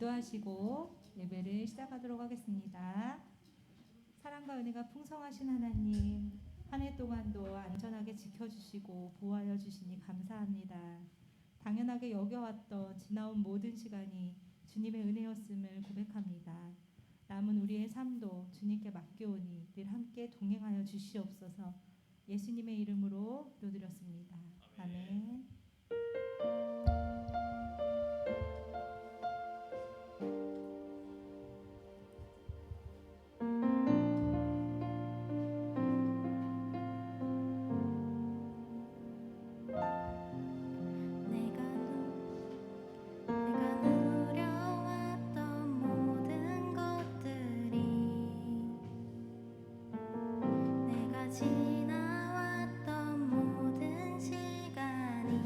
기도하시고 예배를 시작하도록 하겠습니다. 사랑과 은혜가 풍성하신 하나님, 한 해 동안도 안전하게 지켜주시고 보호하여 주시니 감사합니다. 당연하게 여겨왔던 지나온 모든 시간이 주님의 은혜였음을 고백합니다. 남은 우리의 삶도 주님께 맡겨오니 늘 함께 동행하여 주시옵소서. 예수님의 이름으로 기도드렸습니다. 아멘. 지나왔던 모든 시간이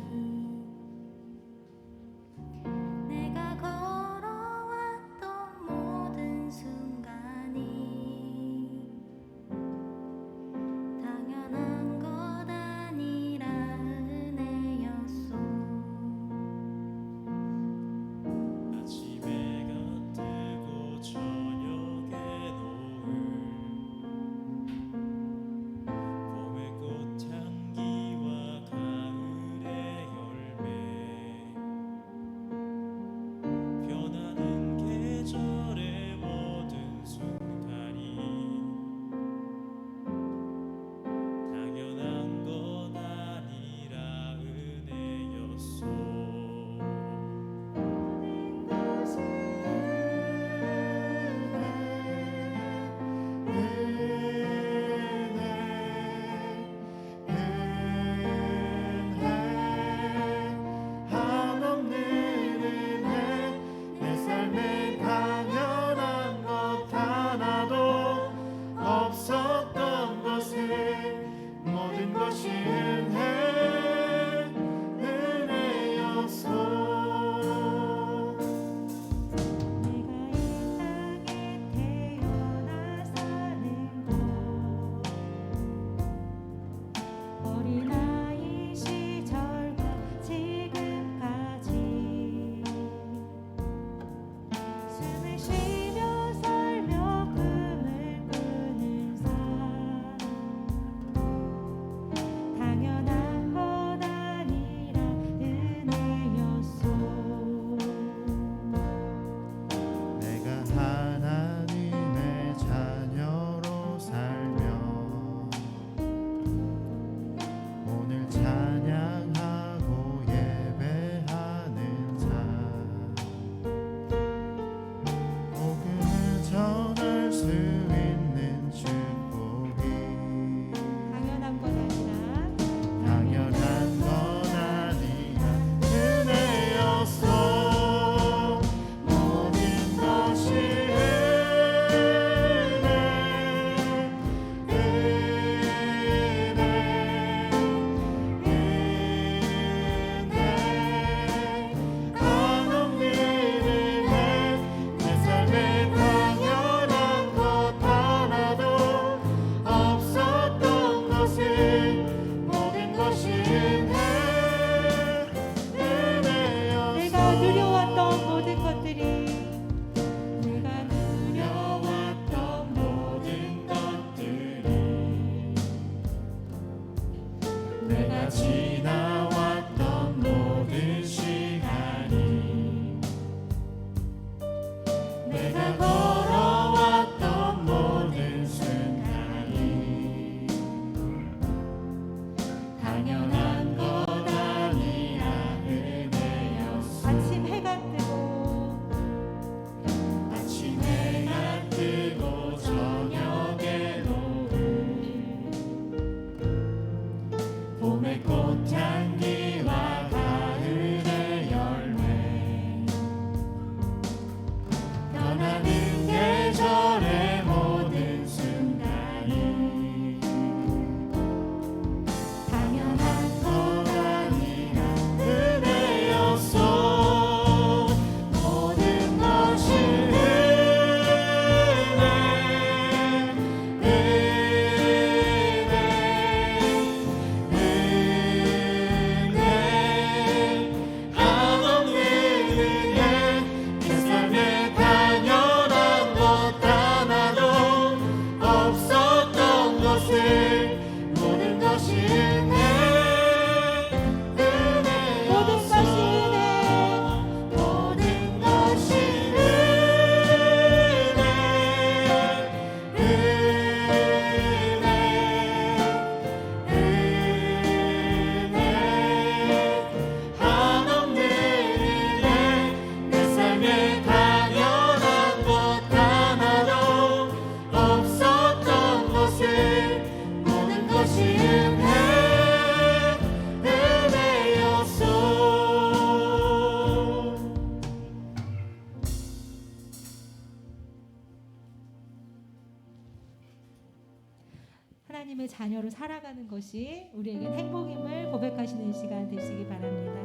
하나님의 자녀로 살아가는 것이 우리에겐 행복임을 고백하시는 시간 되시기 바랍니다.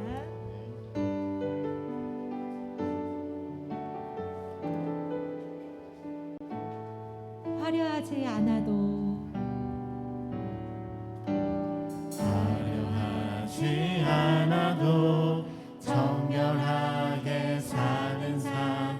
화려하지 않아도 정결하게 사는 삶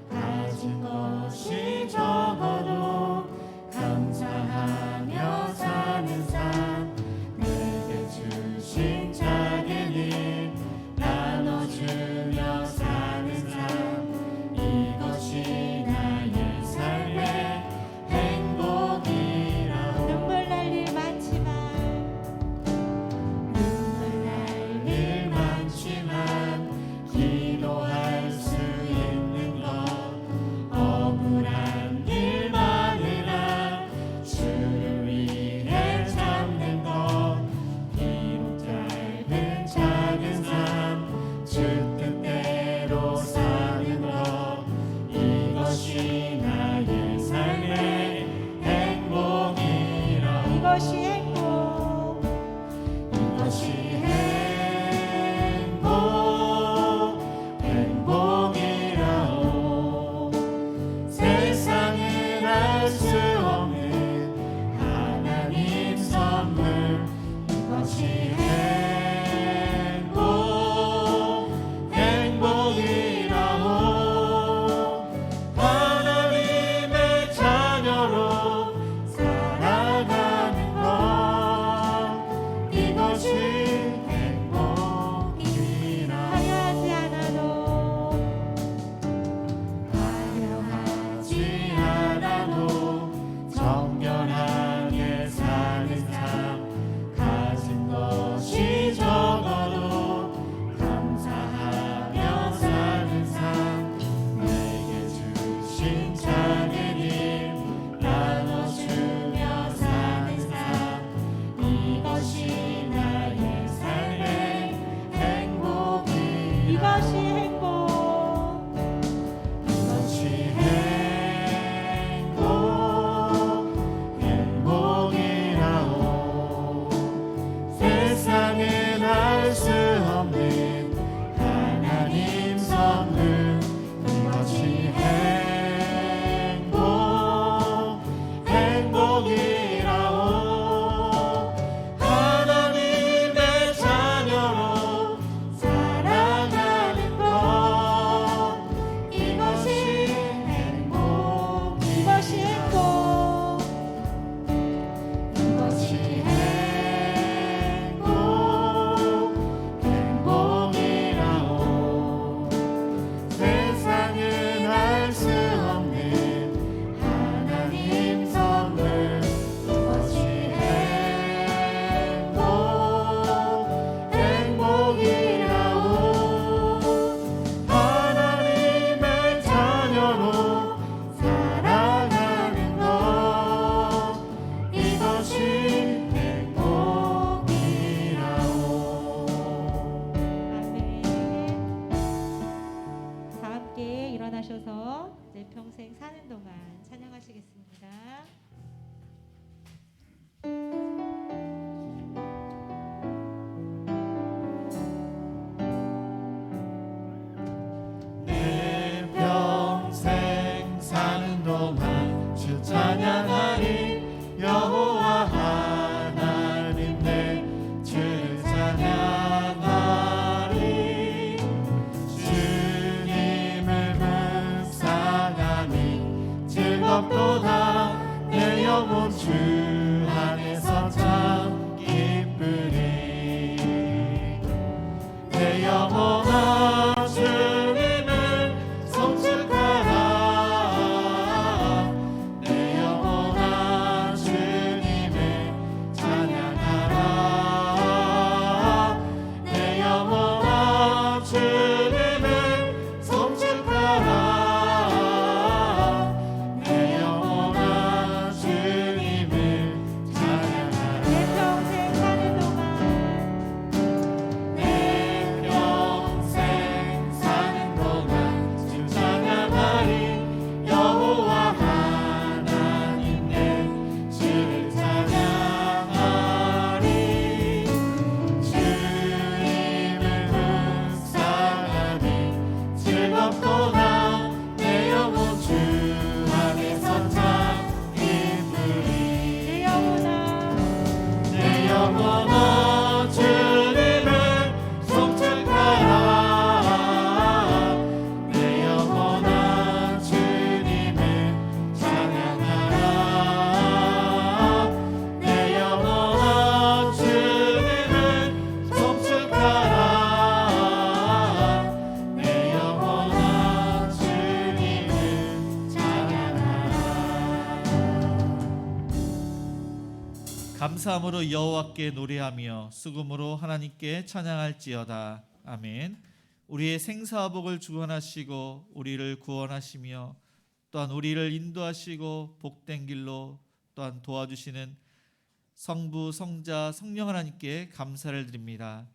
가진 것이 적어도 감사하며 사는 삶 내게 주신 작은 일 나눠주며 사는 삶 이것이 나의 삶의 행복이라오 눈물 날 일 많지만 기도할 수 있는 것 억울한 일 많으나 주를 위해 참는 것 비록 짧은 작은 삶 주 뜻대로 사는 것 이것이 나의 삶의 행복이라 이것이 행복 이것이 행복이라오 세상은 알 수 없는 하나님 선물 이것이 행복이라오 하나님의 자녀로 살아가는 것 이것이 행복이라오 화려하지 않아도 화려하지 않아도 정결하게 사는 삶 가진 것이 적어도 감사하며 사는 삶 내게 주신 작은 일 나눠주며 사는 삶 이것이 나의 삶의 행복이라 이것이 행복 이것이 행복이라오 세상은 알 수 없는 하나님 선물 이것이 행복이라오 하나님의 자녀로 살아가는 것 이것이 행복 이것이 행복 이것이 행복이라오 세상은 알 수 없는 하나님 선물 이것이 행복이라오 하나님의 자녀로 살아가는 것 이것이 행복이라오 아멘. 다 함께 일어나셔서 내 평생 사는 동안 찬양하시겠습니다. 내 평생 사는 동안 주 찬양하리 여호와 하나님 내 주를 찬양하리 주님을 묵상하니 즐겁도다 내 영혼 주 안에서 참 기쁘리 내 영혼아 주님을 송축하라 내 영혼아 주님을 찬양하라 내 영혼아 주님을 송축하라 내 영혼아 주님을 영혼아 주님을 송축하라 내 영혼아 주님을 찬양하라 내 영혼아 주님을 송축하라 내 영혼아 주님을 찬양하라. 감사함으로 여호와께 노래하며 수금으로 하나님께 찬양할지어다. 아멘. 우리의 생사복을 주관하시고 우리를 구원하시며 또한 우리를 인도하시고 복된 길로 또한 도와주시는 성부, 성자, 성령 하나님께 감사를 드립니다.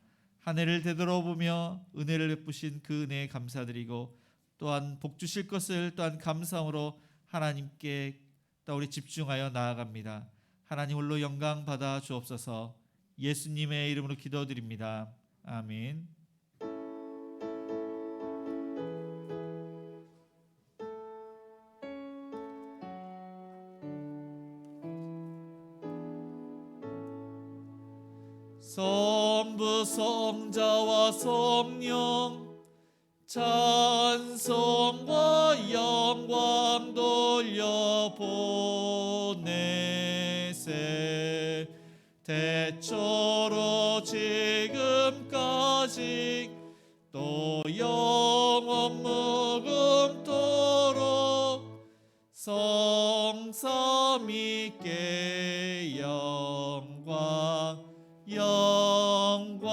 한 해를 되돌아보며 은혜를 베푸신 그 은혜에 감사드리고 또한 복 주실 것을 또한 감사함으로 하나님께 또 우리 집중하여 나아갑니다. 하나님 홀로 영광 받아 주옵소서. 예수님의 이름으로 기도드립니다. 아멘. 성부, 성자와 성령 찬송과 영광 돌려보내세. 대초로 지금까지 또 영원 무금토록 성삼위께 영광 영광.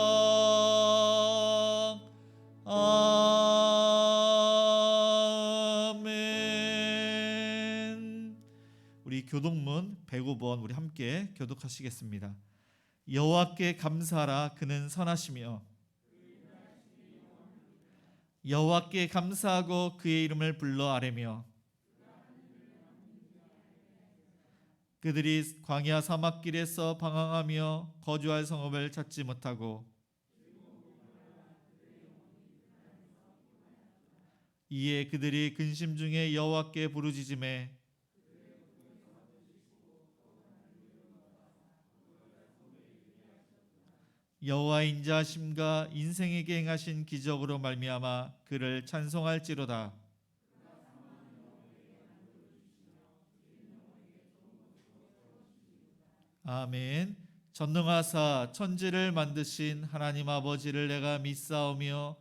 아멘. 우리 교독문 105번 우리 함께 교독하시겠습니다. 여호와께 감사하라. 그는 선하시며 여호와께 감사하고 그의 이름을 불러 아뢰며 그들이 광야 사막길에서 방황하며 거주할 성읍을 찾지 못하고 이에 그들이 근심 중에 여호와께 부르짖음에 여호와의 인자하심과 인생에게 행하신 기적으로 말미암아 그를 찬송할지로다. 아멘. 전능하사 천지를 만드신 하나님 아버지를 내가 믿사오며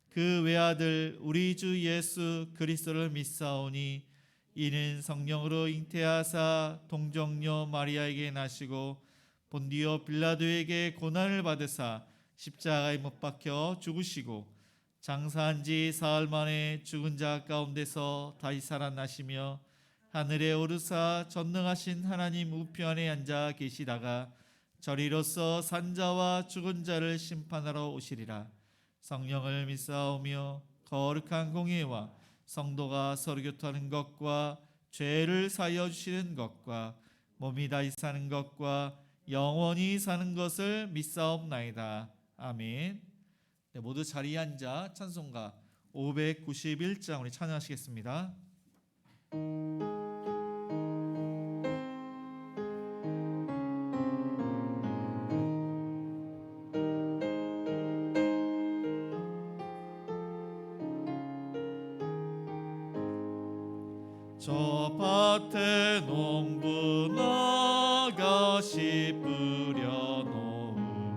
그 외아들 우리 주 예수 그리스도를 믿사오니 이는 성령으로 잉태하사 동정녀 마리아에게 나시고 본디오 빌라도에게 고난을 받으사 십자가에 못 박혀 죽으시고 장사한 지 사흘 만에 죽은 자 가운데서 다시 살아나시며 하늘에 오르사 전능하신 하나님 우편에 앉아 계시다가 저리로서 산자와 죽은 자를 심판하러 오시리라. 성령을 믿사오며 거룩한 공예와 성도가 서로 교통하는 것과 죄를 사하여 주시는 것과 몸이 다시 사는 것과 영원히 사는 것을 믿사옵나이다. 아멘. 네, 모두 자리에 앉아 찬송가 591장 우리 찬양하시겠습니다. 저 밭에 농부 나가시 뿌려놓은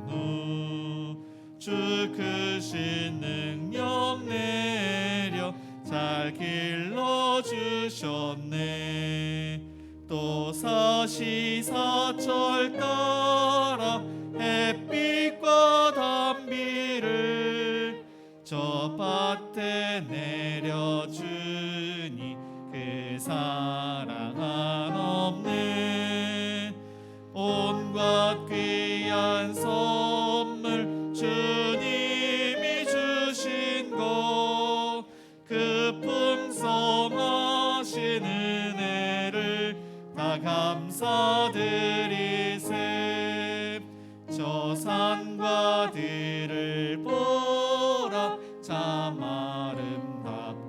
후 주 크신 능력 내려 잘 길러주셨네. 또 사시사철 따라 햇빛과 단비를 저 밭에 내려주니 그 사랑 한없네. 온갖 귀한 선물 주님이 주신 것 그 풍성하신 은혜를 다 감사드리세. 저 산과 들을 보라 참 아름답구나.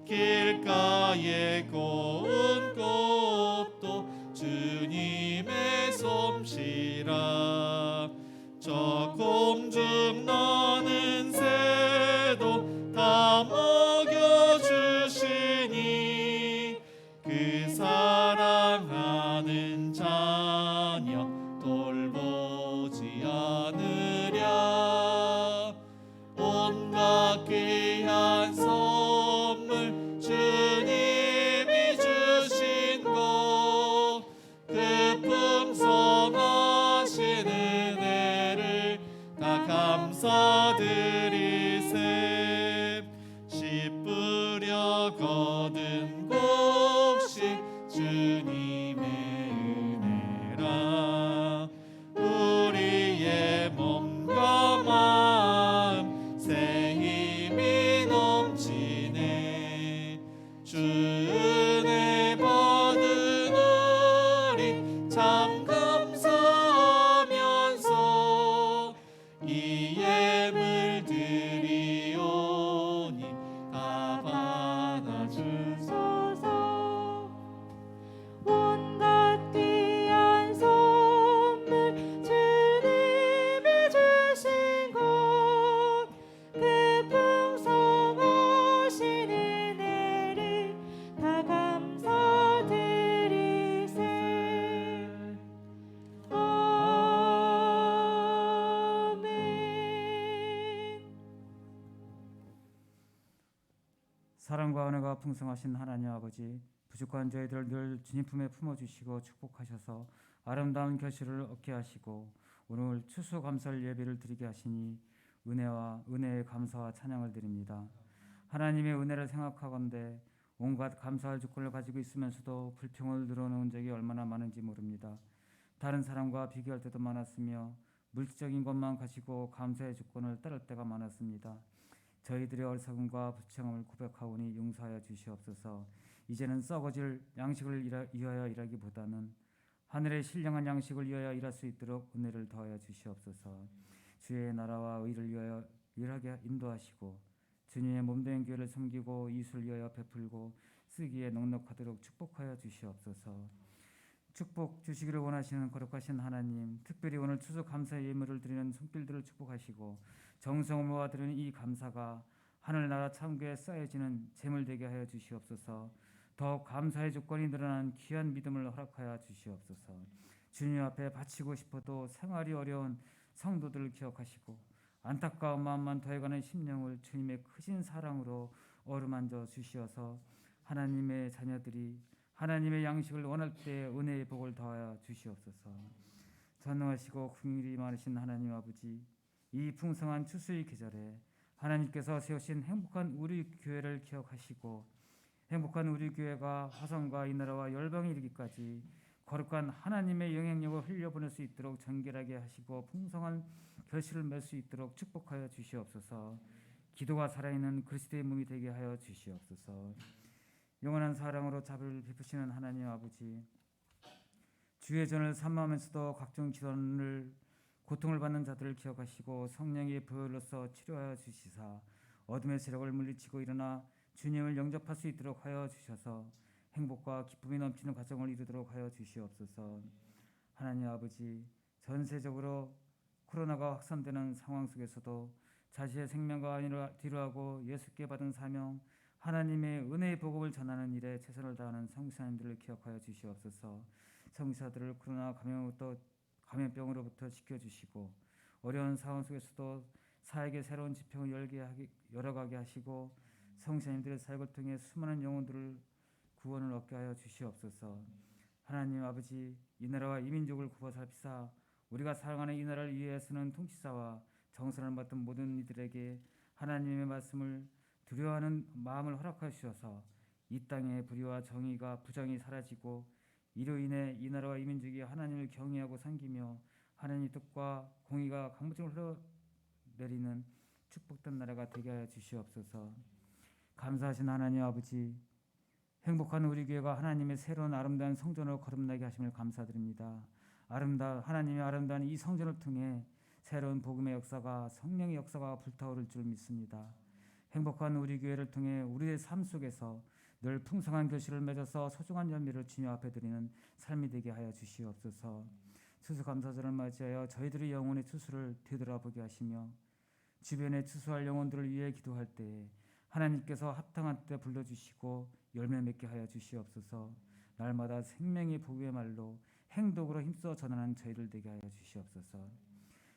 길가에 고운 꽃도 주님의 솜씨 주시리라. 저 공중 너는 새도 다 먹여주시니 그 사랑하는 자녀 돌보지 않으랴. 온갖 귀한 선물 주님이 주신 것 그 풍성하신 은혜를 다 감사드리세. 씨 뿌려 거둔 곡식 주님의 은혜라. 우리의 몸과 마음 새 힘이 넘치네. 주 은혜 받은 우리 참 감사하면서 이 예물 드리오니 다 받아주소서. 온갖 귀한 선물 주님이 주신 것 그 풍성하신 은혜를 다 감사드리세. 아멘. 사랑과 은혜가 풍성하신 하나님 아버지, 부족한 저희들을 늘 주님 품에 품어주시고 축복하셔서 아름다운 결실을 얻게 하시고 오늘 추수감사절 예배를 드리게 하시니 은혜에 감사와 찬양을 드립니다. 하나님의 은혜를 생각하건대 온갖 감사할 조건을 가지고 있으면서도 불평을 늘어놓은 적이 얼마나 많은지 모릅니다. 다른 사람과 비교할 때도 많았으며 물질적인 것만 가지고 감사의 조건을 따를 때가 많았습니다. 저희들의 어리석음과 부정함을 고백하오니 용서하여 주시옵소서. 이제는 썩어질 양식을 이하여 일하기보다는 하늘의 신령한 양식을 이하여 일할 수 있도록 은혜를 더하여 주시옵소서. 주의 나라와 의를 위하여 일하게 인도하시고 주님의 몸된 교회를 섬기고 이웃을 위하여 베풀고 쓰기에 넉넉하도록 축복하여 주시옵소서. 축복 주시기를 원하시는 거룩하신 하나님, 특별히 오늘 추수 감사 예물을 드리는 손길들을 축복하시고 정성을 모아 드리는 이 감사가 하늘나라 창고에 쌓여지는 재물 되게 하여 주시옵소서. 더욱 감사의 조건이 늘어난 귀한 믿음을 허락하여 주시옵소서. 주님 앞에 바치고 싶어도 생활이 어려운 성도들을 기억하시고 안타까운 마음만 더해가는 심령을 주님의 크신 사랑으로 어루만져 주시어서 하나님의 자녀들이 하나님의 양식을 원할 때 은혜의 복을 더하여 주시옵소서. 전능하시고 긍휼이 많으신 하나님 아버지, 이 풍성한 추수의 계절에 하나님께서 세우신 행복한 우리 교회를 기억하시고 행복한 우리 교회가 화성과 이 나라와 열방에 이르기까지 거룩한 하나님의 영향력을 흘려보낼 수 있도록 정결하게 하시고 풍성한 결실을 맺을 수 있도록 축복하여 주시옵소서. 기도가 살아있는 그리스도의 몸이 되게 하여 주시옵소서. 영원한 사랑으로 자비를 베푸시는 하나님 아버지, 주의 전을 삼하면서도 각종 질환을 고통을 받는 자들을 기억하시고 성령의 보혈로서 치료하여 주시사 어둠의 세력을 물리치고 일어나 주님을 영접할 수 있도록 하여 주셔서 행복과 기쁨이 넘치는 가정을 이루도록 하여 주시옵소서. 하나님 아버지, 전세적으로 코로나가 확산되는 상황 속에서도 자신의 생명과 안위를 뒤로하고 예수께 받은 사명, 하나님의 은혜의 복음을 전하는 일에 최선을 다하는 성교사님들을 기억하여 주시옵소서. 성교사들을 코로나 감염병으로부터 지켜주시고 어려운 상황 속에서도 사역의 새로운 지평을 열어가게 하시고 성교사님들의 사역을 통해 수많은 영혼들을 구원을 얻게 하여 주시옵소서. 하나님 아버지, 이 나라와 이 민족을 구워 살피사 우리가 사랑하는 이 나라를 위해서는 통치자와 정선을 맡은 모든 이들에게 하나님의 말씀을 두려워하는 마음을 허락하여 주셔서 이 땅의 불의와 정의가 부정이 사라지고 이로 인해 이 나라와 이 민족이 하나님을 경외하고 섬기며 하나님의 뜻과 공의가 강물처럼 흘러내리는 축복된 나라가 되게 하여 주시옵소서. 감사하신 하나님 아버지, 행복한 우리 교회가 하나님의 새로운 아름다운 성전으로 거듭나게 하심을 감사드립니다. 하나님의 아름다운 이 성전을 통해 새로운 복음의 역사가, 성령의 역사가 불타오를 줄 믿습니다. 행복한 우리 교회를 통해 우리의 삶 속에서 늘 풍성한 결실을 맺어서 소중한 열매를 주님 앞에 드리는 삶이 되게 하여 주시옵소서. 추수감사절을 맞이하여 저희들의 영혼의 추수를 되돌아보게 하시며 주변에 추수할 영혼들을 위해 기도할 때에 하나님께서 합당한 때 불러주시고 열매 맺게 하여 주시옵소서. 날마다 생명의 복의 말로 행동으로 힘써 전하는 저희들 되게 하여 주시옵소서.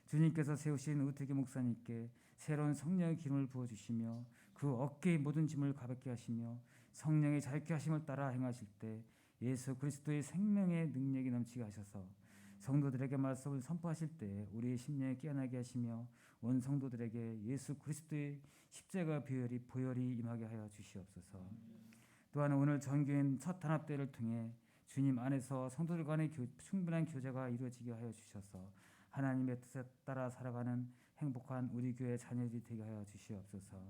주님께서 세우신 우태기 목사님께 새로운 성령의 기름을 부어주시며 그 어깨의 모든 짐을 가볍게 하시며 성령의 자유케 하심을 따라 행하실 때 예수 그리스도의 생명의 능력이 넘치게 하셔서 성도들에게 말씀을 선포하실 때 우리의 심령에 깨어나게 하시며 온 성도들에게 예수 그리스도의 십자가 보혈이 임하게 하여 주시옵소서. 또한 오늘 전교인 첫 단합대를 통해 주님 안에서 성도들 간의 충분한 교제가 이루어지게 하여 주셔서 하나님의 뜻에 따라 살아가는 행복한 우리 교회 자녀들이 되게 하여 주시옵소서.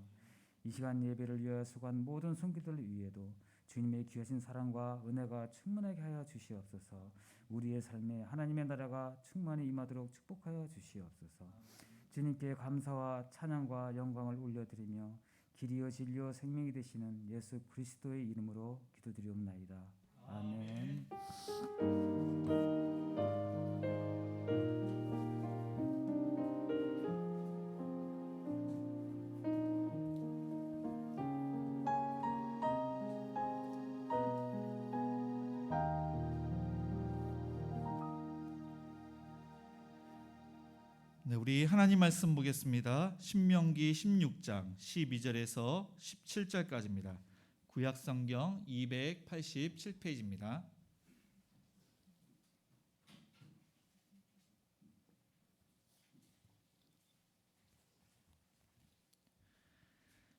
이 시간 예배를 위하여 수고한 모든 손길들을 위해도 주님의 귀하신 사랑과 은혜가 충만하게 하여 주시옵소서. 우리의 삶에 하나님의 나라가 충만히 임하도록 축복하여 주시옵소서. 주님께 감사와 찬양과 영광을 올려드리며 길이요 진리요 생명이 되시는 예수 그리스도의 이름으로 기도드리옵나이다. 아멘. 네, 우리 하나님 말씀 보겠습니다. 신명기 16장 12절에서 17절까지입니다. 구약 성경 287페이지입니다.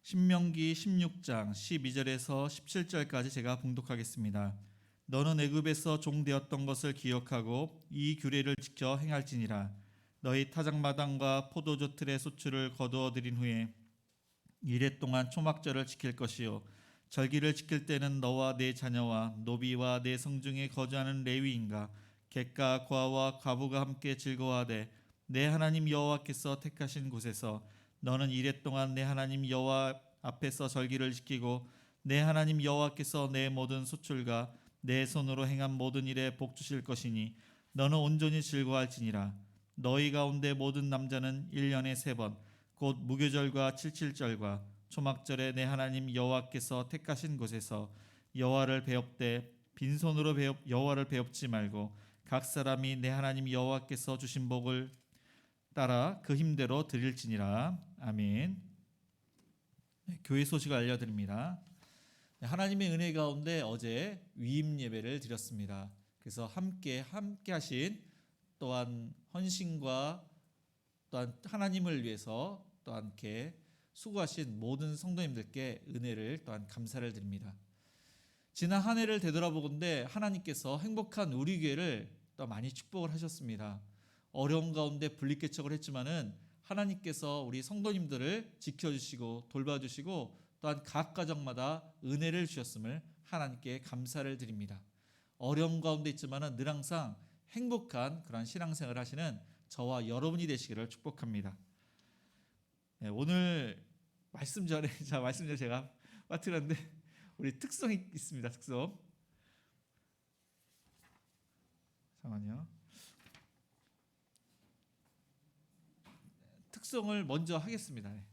신명기 16장 12절에서 17절까지 제가 봉독하겠습니다. 너는 애굽에서 종되었던 것을 기억하고 이 규례를 지켜 행할지니라. 너희 타작마당과 포도주 틀의 소출을 거두어 들인 후에 이레 동안 초막절을 지킬 것이요 절기를 지킬 때는 너와 네 자녀와 노비와 네 성중에 거주하는 레위인과 객과 과와 과부가 함께 즐거워하되 내 하나님 여호와께서 택하신 곳에서 너는 이레 동안 내 하나님 여호와 앞에서 절기를 지키고 내 하나님 여호와께서 내 모든 소출과 내 손으로 행한 모든 일에 복 주실 것이니 너는 온전히 즐거워할지니라. 너희 가운데 모든 남자는 1년에 3번 곧 무교절과 칠칠절과 초막절에 내 하나님 여호와께서 택하신 곳에서 여호와를 배웁되 빈손으로 여호와를 배웁지 말고 각 사람이 내 하나님 여호와께서 주신 복을 따라 그 힘대로 드릴지니라. 아멘. 네, 교회 소식을 알려드립니다. 네, 하나님의 은혜 가운데 어제 위임 예배를 드렸습니다. 그래서 함께 하신 또한 헌신과 또한 하나님을 위해서 또한 함께 수고하신 모든 성도님들께 은혜를 또한 감사를 드립니다. 지난 한 해를 되돌아보건대 하나님께서 행복한 우리 교회를 또 많이 축복을 하셨습니다. 어려운 가운데 분리개척을 했지만은 하나님께서 우리 성도님들을 지켜주시고 돌봐주시고 또한 각 가정마다 은혜를 주셨음을 하나님께 감사를 드립니다. 어려운 가운데 있지만은 늘 항상 행복한 그런 신앙생활을 하시는 저와 여러분이 되시기를 축복합니다. 네, 오늘 말씀 전에 제가 빠뜨렸는데 우리 특성이 있습니다. 특성. 잠깐만요. 특성을 먼저 하겠습니다. 네.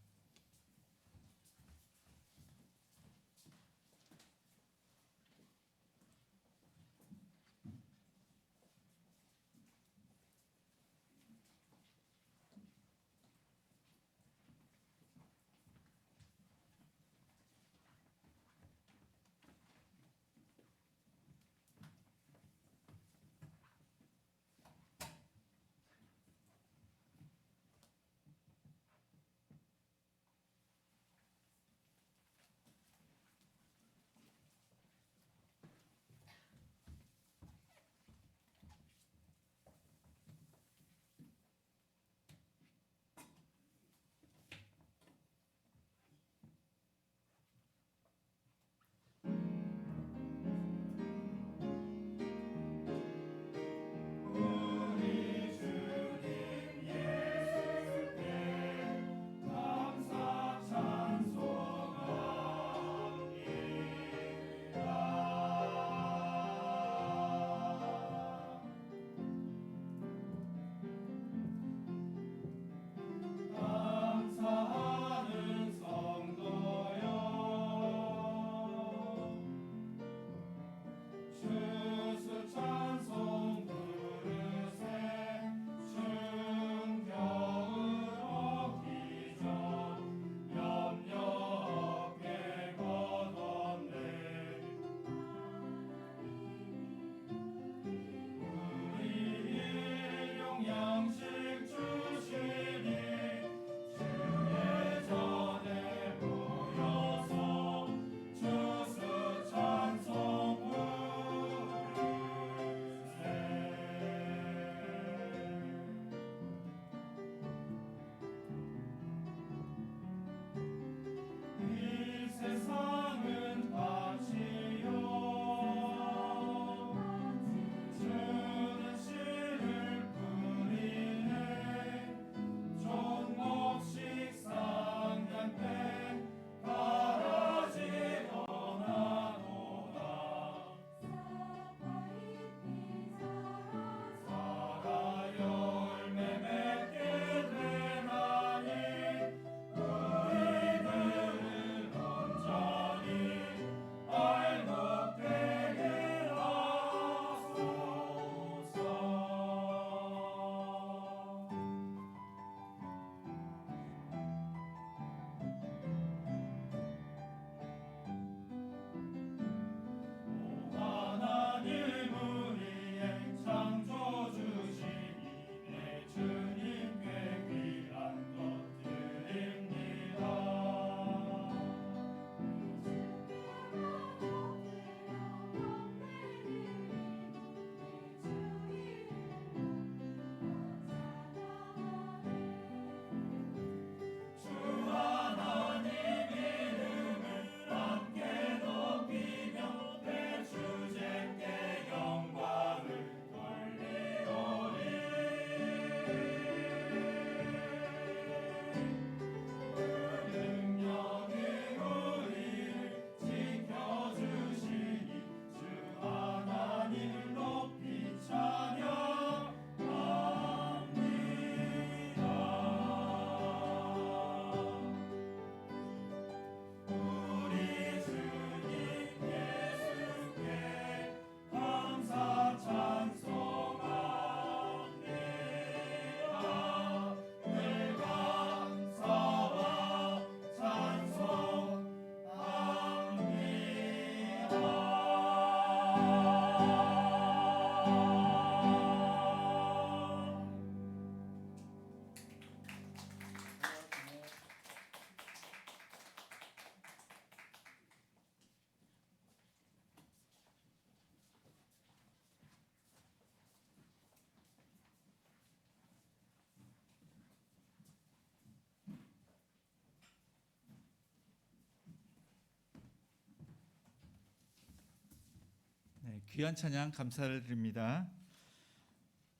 귀한 찬양 감사를 드립니다.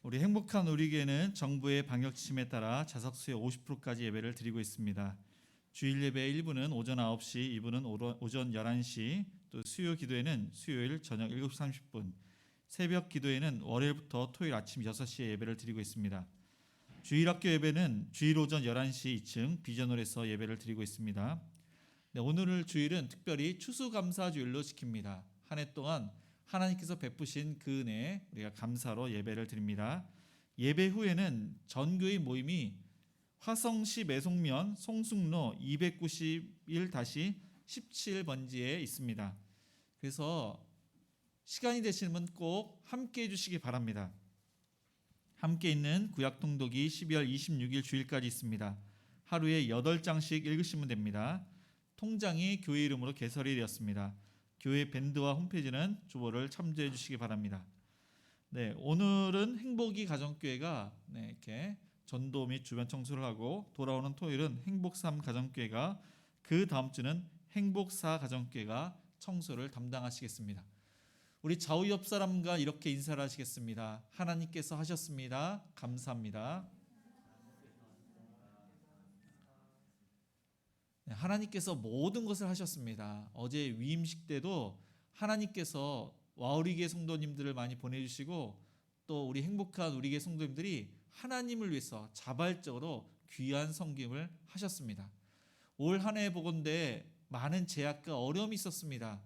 우리 행복한 우리 교회는 정부의 방역 지침에 따라 좌석수의 50%까지 예배를 드리고 있습니다. 주일 예배 1부는 오전 9시, 2부는 오전 11시, 또 수요 기도회는 수요일 저녁 7시 30분, 새벽 기도회는 월요일부터 토요일 아침 6시에 예배를 드리고 있습니다. 주일 학교 예배는 주일 오전 11시 2층 비전홀에서 예배를 드리고 있습니다. 네, 오늘 주일은 특별히 추수감사주일로 지킵니다. 한 해 동안 하나님께서 베푸신 그 은혜에 우리가 감사로 예배를 드립니다. 예배 후에는 전교회 모임이 화성시 매송면 송숙로 291-17번지에 있습니다. 그래서 시간이 되시면 꼭 함께 해주시기 바랍니다. 함께 있는 구약통독이 12월 26일 주일까지 있습니다. 하루에 8장씩 읽으시면 됩니다. 통장이 교회 이름으로 개설이 되었습니다. 교회 밴드와 홈페이지는 주보를 참조해 주시기 바랍니다. 네, 오늘은 행복이 가정교회가 이렇게 전도 및 주변 청소를 하고, 돌아오는 토요일은 행복삼 가정교회가, 그 다음 주는 행복사 가정교회가 청소를 담당하시겠습니다. 우리 좌우 옆 사람과 이렇게 인사를 하시겠습니다. 하나님께서 하셨습니다. 감사합니다. 네, 하나님께서 모든 것을 하셨습니다. 어제 위임식 때도 하나님께서 와우리계 성도님들을 많이 보내주시고, 또 우리 행복한 우리계 성도님들이 하나님을 위해서 자발적으로 귀한 섬김을 하셨습니다. 올 한 해 보건대 많은 제약과 어려움이 있었습니다.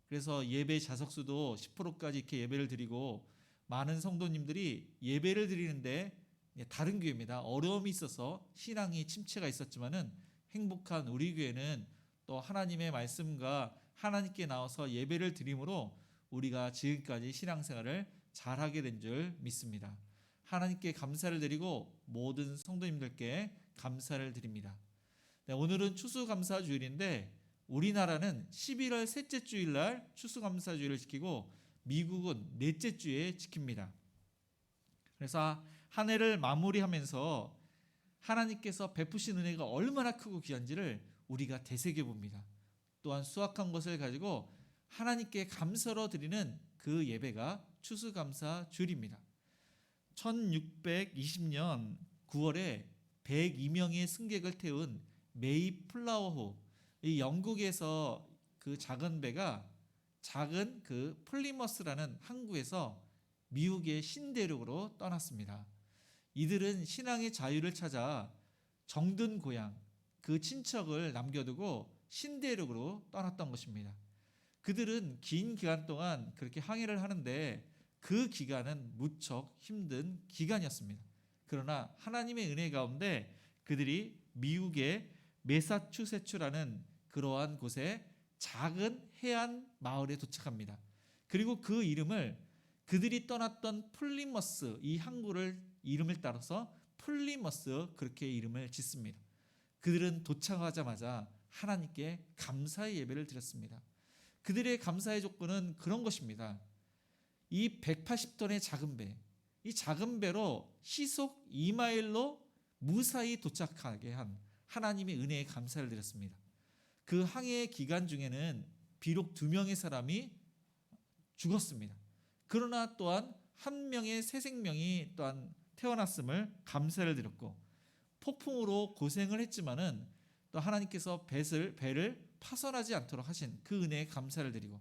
그래서 예배 좌석수도 10%까지 이렇게 예배를 드리고, 많은 성도님들이 예배를 드리는데 다른 교회입니다. 어려움이 있어서 신앙이 침체가 있었지만은 행복한 우리 교회는 또 하나님의 말씀과 하나님께 나와서 예배를 드림으로 우리가 지금까지 신앙생활을 잘하게 된 줄 믿습니다. 하나님께 감사를 드리고 모든 성도님들께 감사를 드립니다. 네, 오늘은 추수감사주일인데 우리나라는 11월 셋째 주일날 추수감사주일을 지키고 미국은 넷째 주에 지킵니다. 그래서 한 해를 마무리하면서 하나님께서 베푸신 은혜가 얼마나 크고 귀한지를 우리가 되새겨봅니다. 또한 수확한 것을 가지고 하나님께 감사로 드리는 그 예배가 추수감사주일입니다. 1620년 9월에 102명의 승객을 태운 메이플라워호, 이 영국에서 그 작은 배가 작은 그 플리머스라는 항구에서 미국의 신대륙으로 떠났습니다. 이들은 신앙의 자유를 찾아 정든 고향, 그 친척을 남겨두고 신대륙으로 떠났던 것입니다. 그들은 긴 기간 동안 그렇게 항해를 하는데 그 기간은 무척 힘든 기간이었습니다. 그러나 하나님의 은혜 가운데 그들이 미국의 매사추세츠라는 그러한 곳에 작은 해안 마을에 도착합니다. 그리고 그 이름을 그들이 떠났던 플리머스, 이 항구를 이름을 따라서 플리머스 그렇게 이름을 짓습니다. 그들은 도착하자마자 하나님께 감사의 예배를 드렸습니다. 그들의 감사의 조건은 그런 것입니다. 이 180톤의 작은 배, 이 작은 배로 시속 2마일로 무사히 도착하게 한 하나님의 은혜에 감사를 드렸습니다. 그 항해 기간 중에는 비록 2명의 사람이 죽었습니다. 그러나 또한 한 명의 새 생명이 또한 태어났음을 감사를 드렸고, 폭풍으로 고생을 했지만은 또 하나님께서 배를 파손하지 않도록 하신 그 은혜에 감사를 드리고,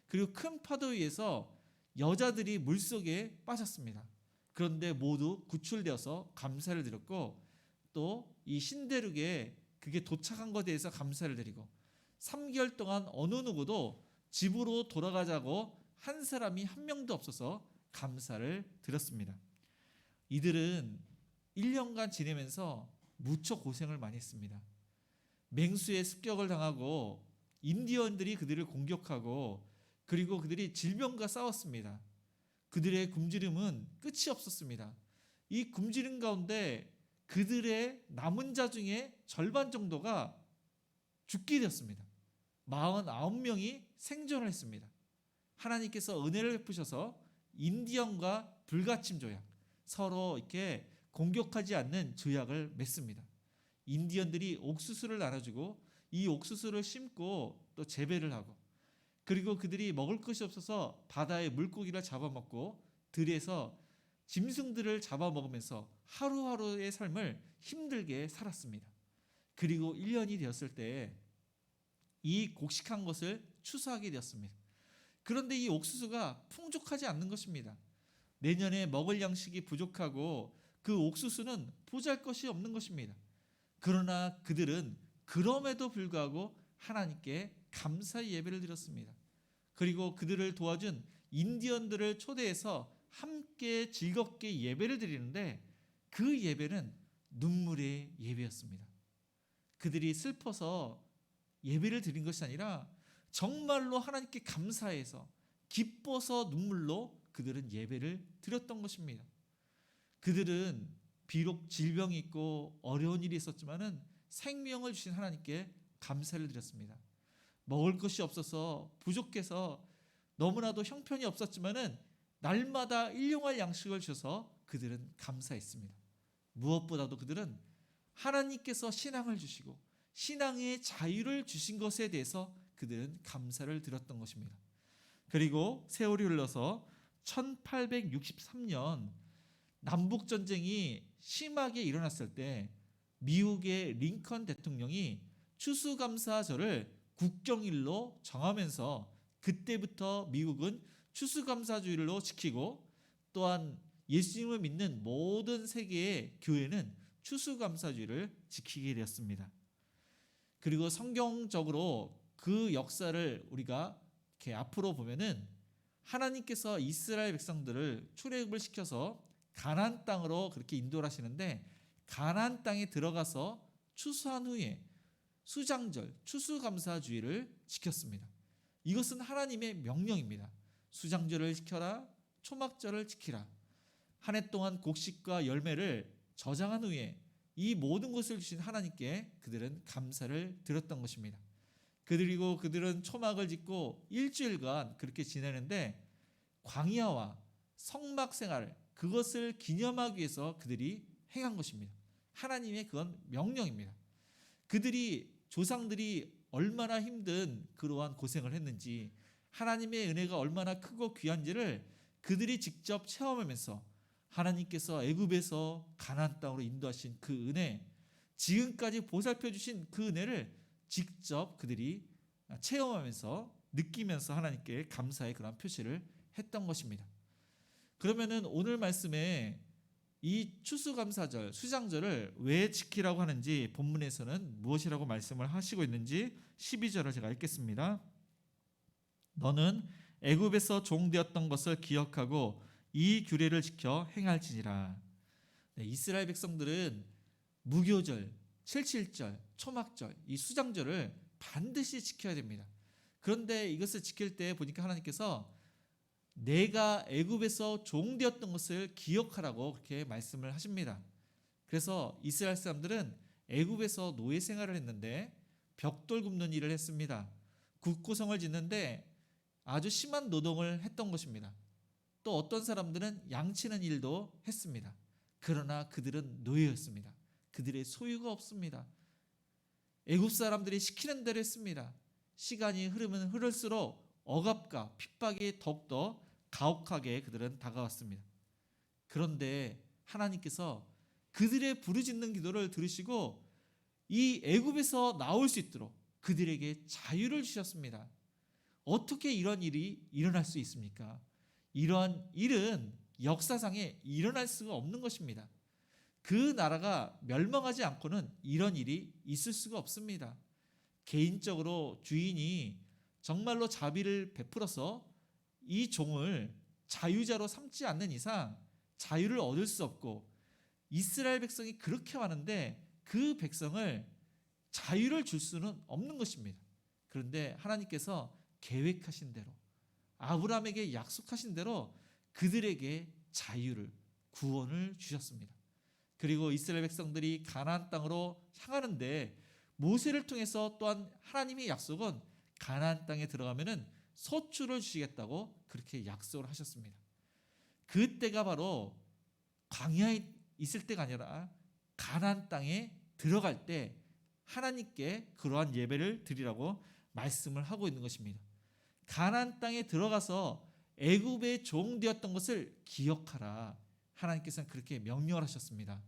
그리고 큰 파도 위에서 여자들이 물속에 빠졌습니다. 그런데 모두 구출되어서 감사를 드렸고, 또 이 신대륙에 그게 도착한 것에 대해서 감사를 드리고, 3개월 동안 어느 누구도 집으로 돌아가자고 한 사람이 한 명도 없어서 감사를 드렸습니다. 이들은 1년간 지내면서 무척 고생을 많이 했습니다. 맹수의 습격을 당하고 인디언들이 그들을 공격하고, 그리고 그들이 질병과 싸웠습니다. 그들의 굶주림은 끝이 없었습니다. 이 굶주림 가운데 그들의 남은 자 중에 절반 정도가 죽게 되었습니다. 49명이 생존을 했습니다. 하나님께서 은혜를 베푸셔서 인디언과 불가침 조약, 서로 이렇게 공격하지 않는 조약을 맺습니다. 인디언들이 옥수수를 나눠주고 이 옥수수를 심고 또 재배를 하고, 그리고 그들이 먹을 것이 없어서 바다의 물고기를 잡아먹고 들에서 짐승들을 잡아먹으면서 하루하루의 삶을 힘들게 살았습니다. 그리고 1년이 되었을 때 이 곡식한 것을 추수하게 되었습니다. 그런데 이 옥수수가 풍족하지 않는 것입니다. 내년에 먹을 양식이 부족하고 그 옥수수는 보잘것이 없는 것입니다. 그러나 그들은 그럼에도 불구하고 하나님께 감사의 예배를 드렸습니다. 그리고 그들을 도와준 인디언들을 초대해서 함께 즐겁게 예배를 드리는데 그 예배는 눈물의 예배였습니다. 그들이 슬퍼서 예배를 드린 것이 아니라 정말로 하나님께 감사해서 기뻐서 눈물로 그들은 예배를 드렸던 것입니다. 그들은 비록 질병이 있고 어려운 일이 있었지만은 생명을 주신 하나님께 감사를 드렸습니다. 먹을 것이 없어서 부족해서 너무나도 형편이 없었지만은 날마다 일용할 양식을 주셔서 그들은 감사했습니다. 무엇보다도 그들은 하나님께서 신앙을 주시고 신앙의 자유를 주신 것에 대해서 그들은 감사를 드렸던 것입니다. 그리고 세월이 흘러서 1863년 남북전쟁이 심하게 일어났을 때 미국의 링컨 대통령이 추수감사절을 국경일로 정하면서 그때부터 미국은 추수감사주일로 지키고 또한 예수님을 믿는 모든 세계의 교회는 추수감사주일을 지키게 되었습니다. 그리고 성경적으로 그 역사를 우리가 이렇게 앞으로 보면은 하나님께서 이스라엘 백성들을 출애굽을 시켜서 가나안 땅으로 그렇게 인도를 하시는데 가나안 땅에 들어가서 추수한 후에 수장절, 추수감사주일을 지켰습니다. 이것은 하나님의 명령입니다. 수장절을 지켜라, 초막절을 지키라. 한 해 동안 곡식과 열매를 저장한 후에 이 모든 것을 주신 하나님께 그들은 감사를 드렸던 것입니다. 그리고 그들은 초막을 짓고 일주일간 그렇게 지내는데 광야와 성막 생활 그것을 기념하기 위해서 그들이 행한 것입니다. 하나님의 그건 명령입니다. 그들이 조상들이 얼마나 힘든 그러한 고생을 했는지 하나님의 은혜가 얼마나 크고 귀한지를 그들이 직접 체험하면서 하나님께서 애굽에서 가나안 땅으로 인도하신 그 은혜, 지금까지 보살펴 주신 그 은혜를 직접 그들이 체험하면서 느끼면서 하나님께 감사의 그런 표시를 했던 것입니다. 그러면은 오늘 말씀에 이 추수감사절, 수장절을 왜 지키라고 하는지 본문에서는 무엇이라고 말씀을 하시고 있는지 12절을 제가 읽겠습니다. 너는 애굽에서 종되었던 것을 기억하고 이 규례를 지켜 행할지니라. 네, 이스라엘 백성들은 무교절, 77절, 초막절, 이 수장절을 반드시 지켜야 됩니다. 그런데 이것을 지킬 때 보니까 하나님께서 내가 애굽에서 종되었던 것을 기억하라고 그렇게 말씀을 하십니다. 그래서 이스라엘 사람들은 애굽에서 노예 생활을 했는데 벽돌 굽는 일을 했습니다. 국고성을 짓는데 아주 심한 노동을 했던 것입니다. 또 어떤 사람들은 양치는 일도 했습니다. 그러나 그들은 노예였습니다. 그들의 소유가 없습니다. 애굽 사람들이 시키는 대로 했습니다. 시간이 흐르면 흐를수록 억압과 핍박이 더욱더 가혹하게 그들은 다가왔습니다. 그런데 하나님께서 그들의 부르짖는 기도를 들으시고 이 애굽에서 나올 수 있도록 그들에게 자유를 주셨습니다. 어떻게 이런 일이 일어날 수 있습니까? 이러한 일은 역사상에 일어날 수가 없는 것입니다. 그 나라가 멸망하지 않고는 이런 일이 있을 수가 없습니다. 개인적으로 주인이 정말로 자비를 베풀어서 이 종을 자유자로 삼지 않는 이상 자유를 얻을 수 없고 이스라엘 백성이 그렇게 많은데 그 백성을 자유를 줄 수는 없는 것입니다. 그런데 하나님께서 계획하신 대로 아브라함에게 약속하신 대로 그들에게 자유를 구원을 주셨습니다. 그리고 이스라엘 백성들이 가나안 땅으로 향하는데 모세를 통해서 또한 하나님의 약속은 가나안 땅에 들어가면은 소출을 주시겠다고 그렇게 약속을 하셨습니다. 그때가 바로 광야에 있을 때가 아니라 가나안 땅에 들어갈 때 하나님께 그러한 예배를 드리라고 말씀을 하고 있는 것입니다. 가나안 땅에 들어가서 애굽의 종 되었던 것을 기억하라. 하나님께서는 그렇게 명령을 하셨습니다.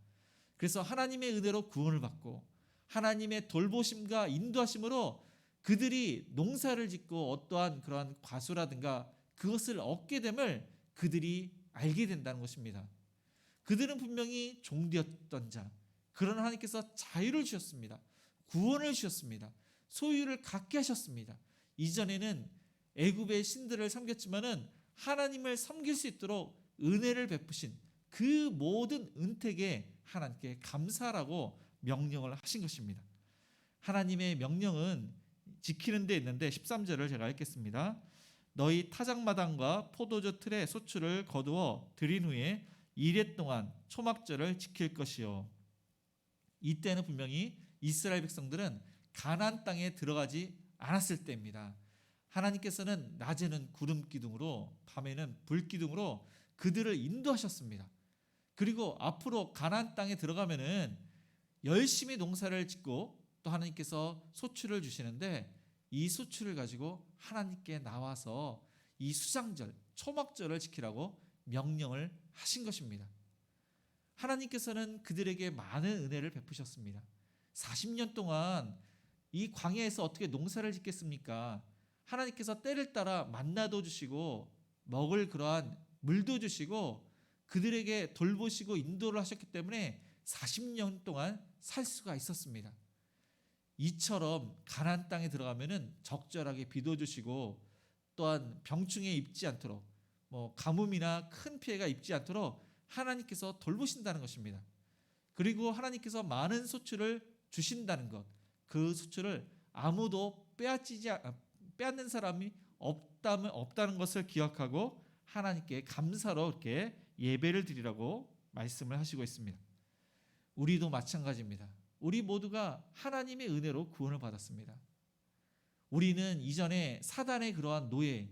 그래서 하나님의 은혜로 구원을 받고 하나님의 돌보심과 인도하심으로 그들이 농사를 짓고 어떠한 그러한 과수라든가 그것을 얻게 됨을 그들이 알게 된다는 것입니다. 그들은 분명히 종되었던 자, 그러나 하나님께서 자유를 주셨습니다. 구원을 주셨습니다. 소유를 갖게 하셨습니다. 이전에는 애굽의 신들을 섬겼지만은 하나님을 섬길 수 있도록 은혜를 베푸신 그 모든 은택에 하나님께 감사하라고 명령을 하신 것입니다. 하나님의 명령은 지키는 데 있는데 13절을 제가 읽겠습니다. 너희 타작마당과 포도주 틀에 소출을 거두어 들인 후에 이레 동안 초막절을 지킬 것이요. 이때는 분명히 이스라엘 백성들은 가나안 땅에 들어가지 않았을 때입니다. 하나님께서는 낮에는 구름 기둥으로 밤에는 불 기둥으로 그들을 인도하셨습니다. 그리고 앞으로 가나안 땅에 들어가면은 열심히 농사를 짓고 또 하나님께서 소출을 주시는데 이 소출을 가지고 하나님께 나와서 이 수장절, 초막절을 지키라고 명령을 하신 것입니다. 하나님께서는 그들에게 많은 은혜를 베푸셨습니다. 40년 동안 이 광야에서 어떻게 농사를 짓겠습니까? 하나님께서 때를 따라 만나도 주시고 먹을 그러한 물도 주시고 그들에게 돌보시고 인도를 하셨기 때문에 40년 동안 살 수가 있었습니다. 이처럼 가나안 땅에 들어가면은 적절하게 비도 주시고 또한 병충해 입지 않도록 가뭄이나 큰 피해가 입지 않도록 하나님께서 돌보신다는 것입니다. 그리고 하나님께서 많은 소출을 주신다는 것, 그 소출을 아무도 빼앗는 사람이 없다는 것을 기억하고 하나님께 감사로 이렇게 예배를 드리라고 말씀을 하시고 있습니다. 우리도 마찬가지입니다. 우리 모두가 하나님의 은혜로 구원을 받았습니다. 우리는 이전에 사단의 그러한 노예,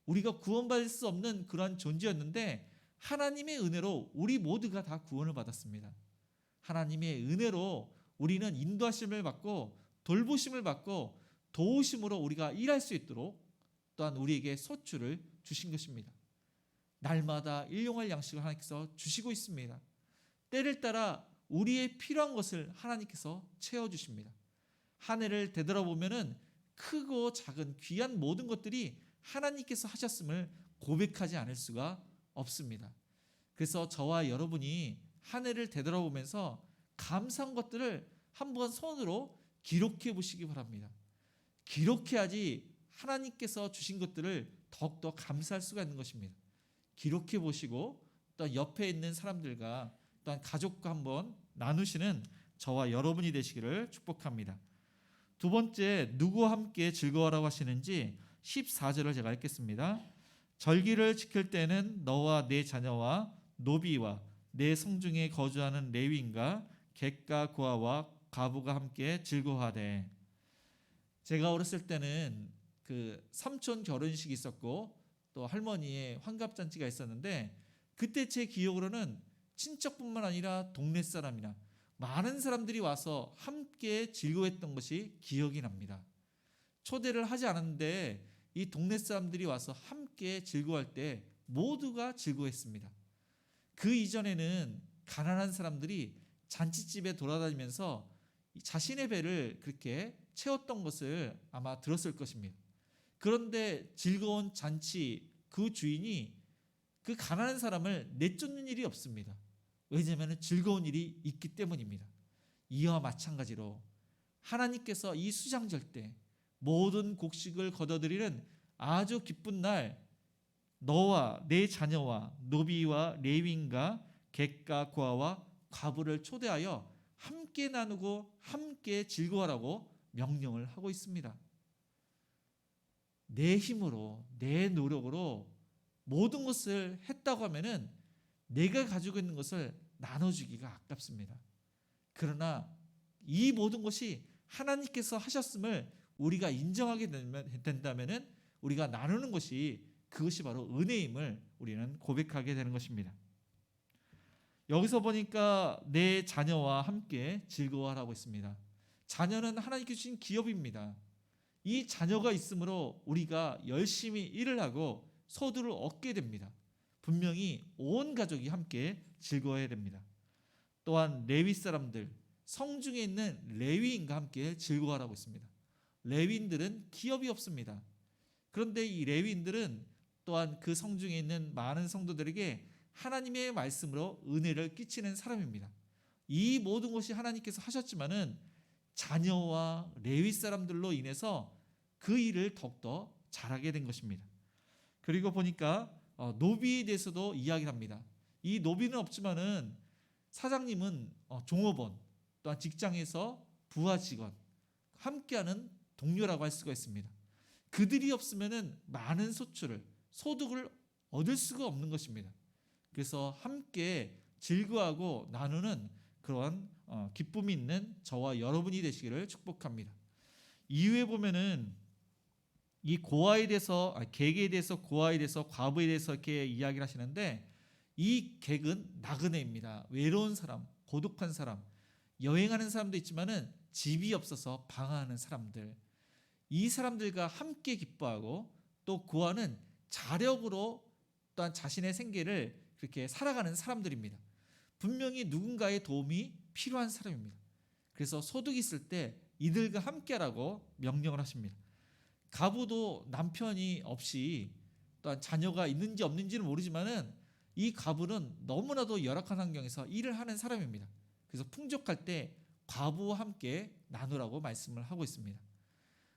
우리가 구원받을 수 없는 그러한 존재였는데 하나님의 은혜로 우리 모두가 다 구원을 받았습니다. 하나님의 은혜로 우리는 인도하심을 받고 돌보심을 받고 도우심으로 우리가 일할 수 있도록 또한 우리에게 소출을 주신 것입니다. 날마다 일용할 양식을 하나님께서 주시고 있습니다. 때를 따라 우리의 필요한 것을 하나님께서 채워주십니다. 한 해를 되돌아보면은 크고 작은 귀한 모든 것들이 하나님께서 하셨음을 고백하지 않을 수가 없습니다. 그래서 저와 여러분이 한 해를 되돌아보면서 감사한 것들을 한번 손으로 기록해 보시기 바랍니다. 기록해야지 하나님께서 주신 것들을 더욱더 감사할 수가 있는 것입니다. 기록해 보시고 또 옆에 있는 사람들과 또한 가족과 한번 나누시는 저와 여러분이 되시기를 축복합니다. 두 번째, 누구와 함께 즐거워라고 하시는지 14절을 제가 읽겠습니다. 절기를 지킬 때는 너와 내 자녀와 노비와 내 성중에 거주하는 레위인과 객과 고아와 과부가 함께 즐거워하되. 제가 어렸을 때는 그 삼촌 결혼식이 있었고 또 할머니의 환갑잔치가 있었는데 그때 제 기억으로는 친척뿐만 아니라 동네 사람이나 많은 사람들이 와서 함께 즐거워했던 것이 기억이 납니다. 초대를 하지 않았는데 이 동네 사람들이 와서 함께 즐거워할 때 모두가 즐거워했습니다. 그 이전에는 가난한 사람들이 잔치집에 돌아다니면서 자신의 배를 그렇게 채웠던 것을 아마 들었을 것입니다. 그런데 즐거운 잔치 그 주인이 그 가난한 사람을 내쫓는 일이 없습니다. 왜냐하면 즐거운 일이 있기 때문입니다. 이와 마찬가지로 하나님께서 이 수장절 때 모든 곡식을 거둬들이는 아주 기쁜 날 너와 내 자녀와 노비와 레위인과 객과 고아와 과부를 초대하여 함께 나누고 함께 즐거워하라고 명령을 하고 있습니다. 내 힘으로 내 노력으로 모든 것을 했다고 하면은 내가 가지고 있는 것을 나눠주기가 아깝습니다. 그러나 이 모든 것이 하나님께서 하셨음을 우리가 인정하게 된다면은 우리가 나누는 것이 그것이 바로 은혜임을 우리는 고백하게 되는 것입니다. 여기서 보니까 내 자녀와 함께 즐거워하라고 했습니다. 자녀는 하나님께 주신 기업입니다. 이 자녀가 있으므로 우리가 열심히 일을 하고 소득을 얻게 됩니다. 분명히 온 가족이 함께 즐거워해야 됩니다. 또한 레위 사람들, 성중에 있는 레위인과 함께 즐거워하라고 있습니다. 레위인들은 기업이 없습니다. 그런데 이 레위인들은 또한 그 성중에 있는 많은 성도들에게 하나님의 말씀으로 은혜를 끼치는 사람입니다. 이 모든 것이 하나님께서 하셨지만은 자녀와 레위 사람들로 인해서 그 일을 더욱더 잘하게 된 것입니다. 그리고 보니까 노비에 대해서도 이야기를 합니다. 이 노비는 없지만은 사장님은 종업원, 또한 직장에서 부하 직원, 함께하는 동료라고 할 수가 있습니다. 그들이 없으면은 많은 소득을 얻을 수가 없는 것입니다. 그래서 함께 즐거워하고 나누는 그런 기쁨이 있는 저와 여러분이 되시기를 축복합니다. 이후에 보면은 이 고아에 대해서, 객에 대해서, 고아에 대해서, 과부에 대해서 이렇게 이야기를 하시는데, 이 객은 나그네입니다. 외로운 사람, 고독한 사람, 여행하는 사람도 있지만은 집이 없어서 방황하는 사람들, 이 사람들과 함께 기뻐하고, 또 고아는 자력으로 또한 자신의 생계를 그렇게 살아가는 사람들입니다. 분명히 누군가의 도움이 필요한 사람입니다. 그래서 소득이 있을 때 이들과 함께하라고 명령을 하십니다. 가부도 남편이 없이 또한 자녀가 있는지 없는지는 모르지만은 이 가부는 너무나도 열악한 환경에서 일을 하는 사람입니다. 그래서 풍족할 때 과부와 함께 나누라고 말씀을 하고 있습니다.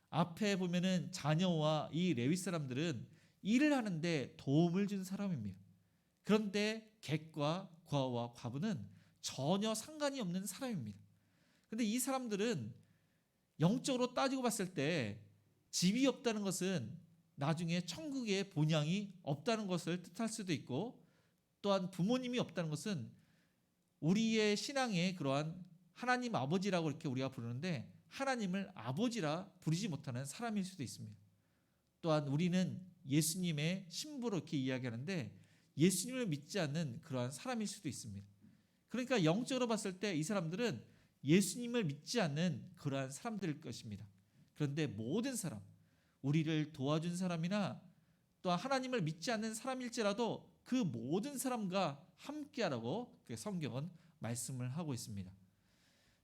앞에 보면은 자녀와 이 레위 사람들은 일을 하는데 도움을 준 사람입니다. 그런데 객과 고아와 과부는 전혀 상관이 없는 사람입니다. 그런데 이 사람들은 영적으로 따지고 봤을 때 집이 없다는 것은 나중에 천국의 본향이 없다는 것을 뜻할 수도 있고, 또한 부모님이 없다는 것은 우리의 신앙의 그러한 하나님 아버지라고 이렇게 우리가 부르는데 하나님을 아버지라 부르지 못하는 사람일 수도 있습니다. 또한 우리는 예수님의 신부로 이렇게 이야기하는데 예수님을 믿지 않는 그러한 사람일 수도 있습니다. 그러니까 영적으로 봤을 때 이 사람들은 예수님을 믿지 않는 그러한 사람들일 것입니다. 그런데 모든 사람, 우리를 도와준 사람이나 또 하나님을 믿지 않는 사람일지라도 그 모든 사람과 함께하라고 성경은 말씀을 하고 있습니다.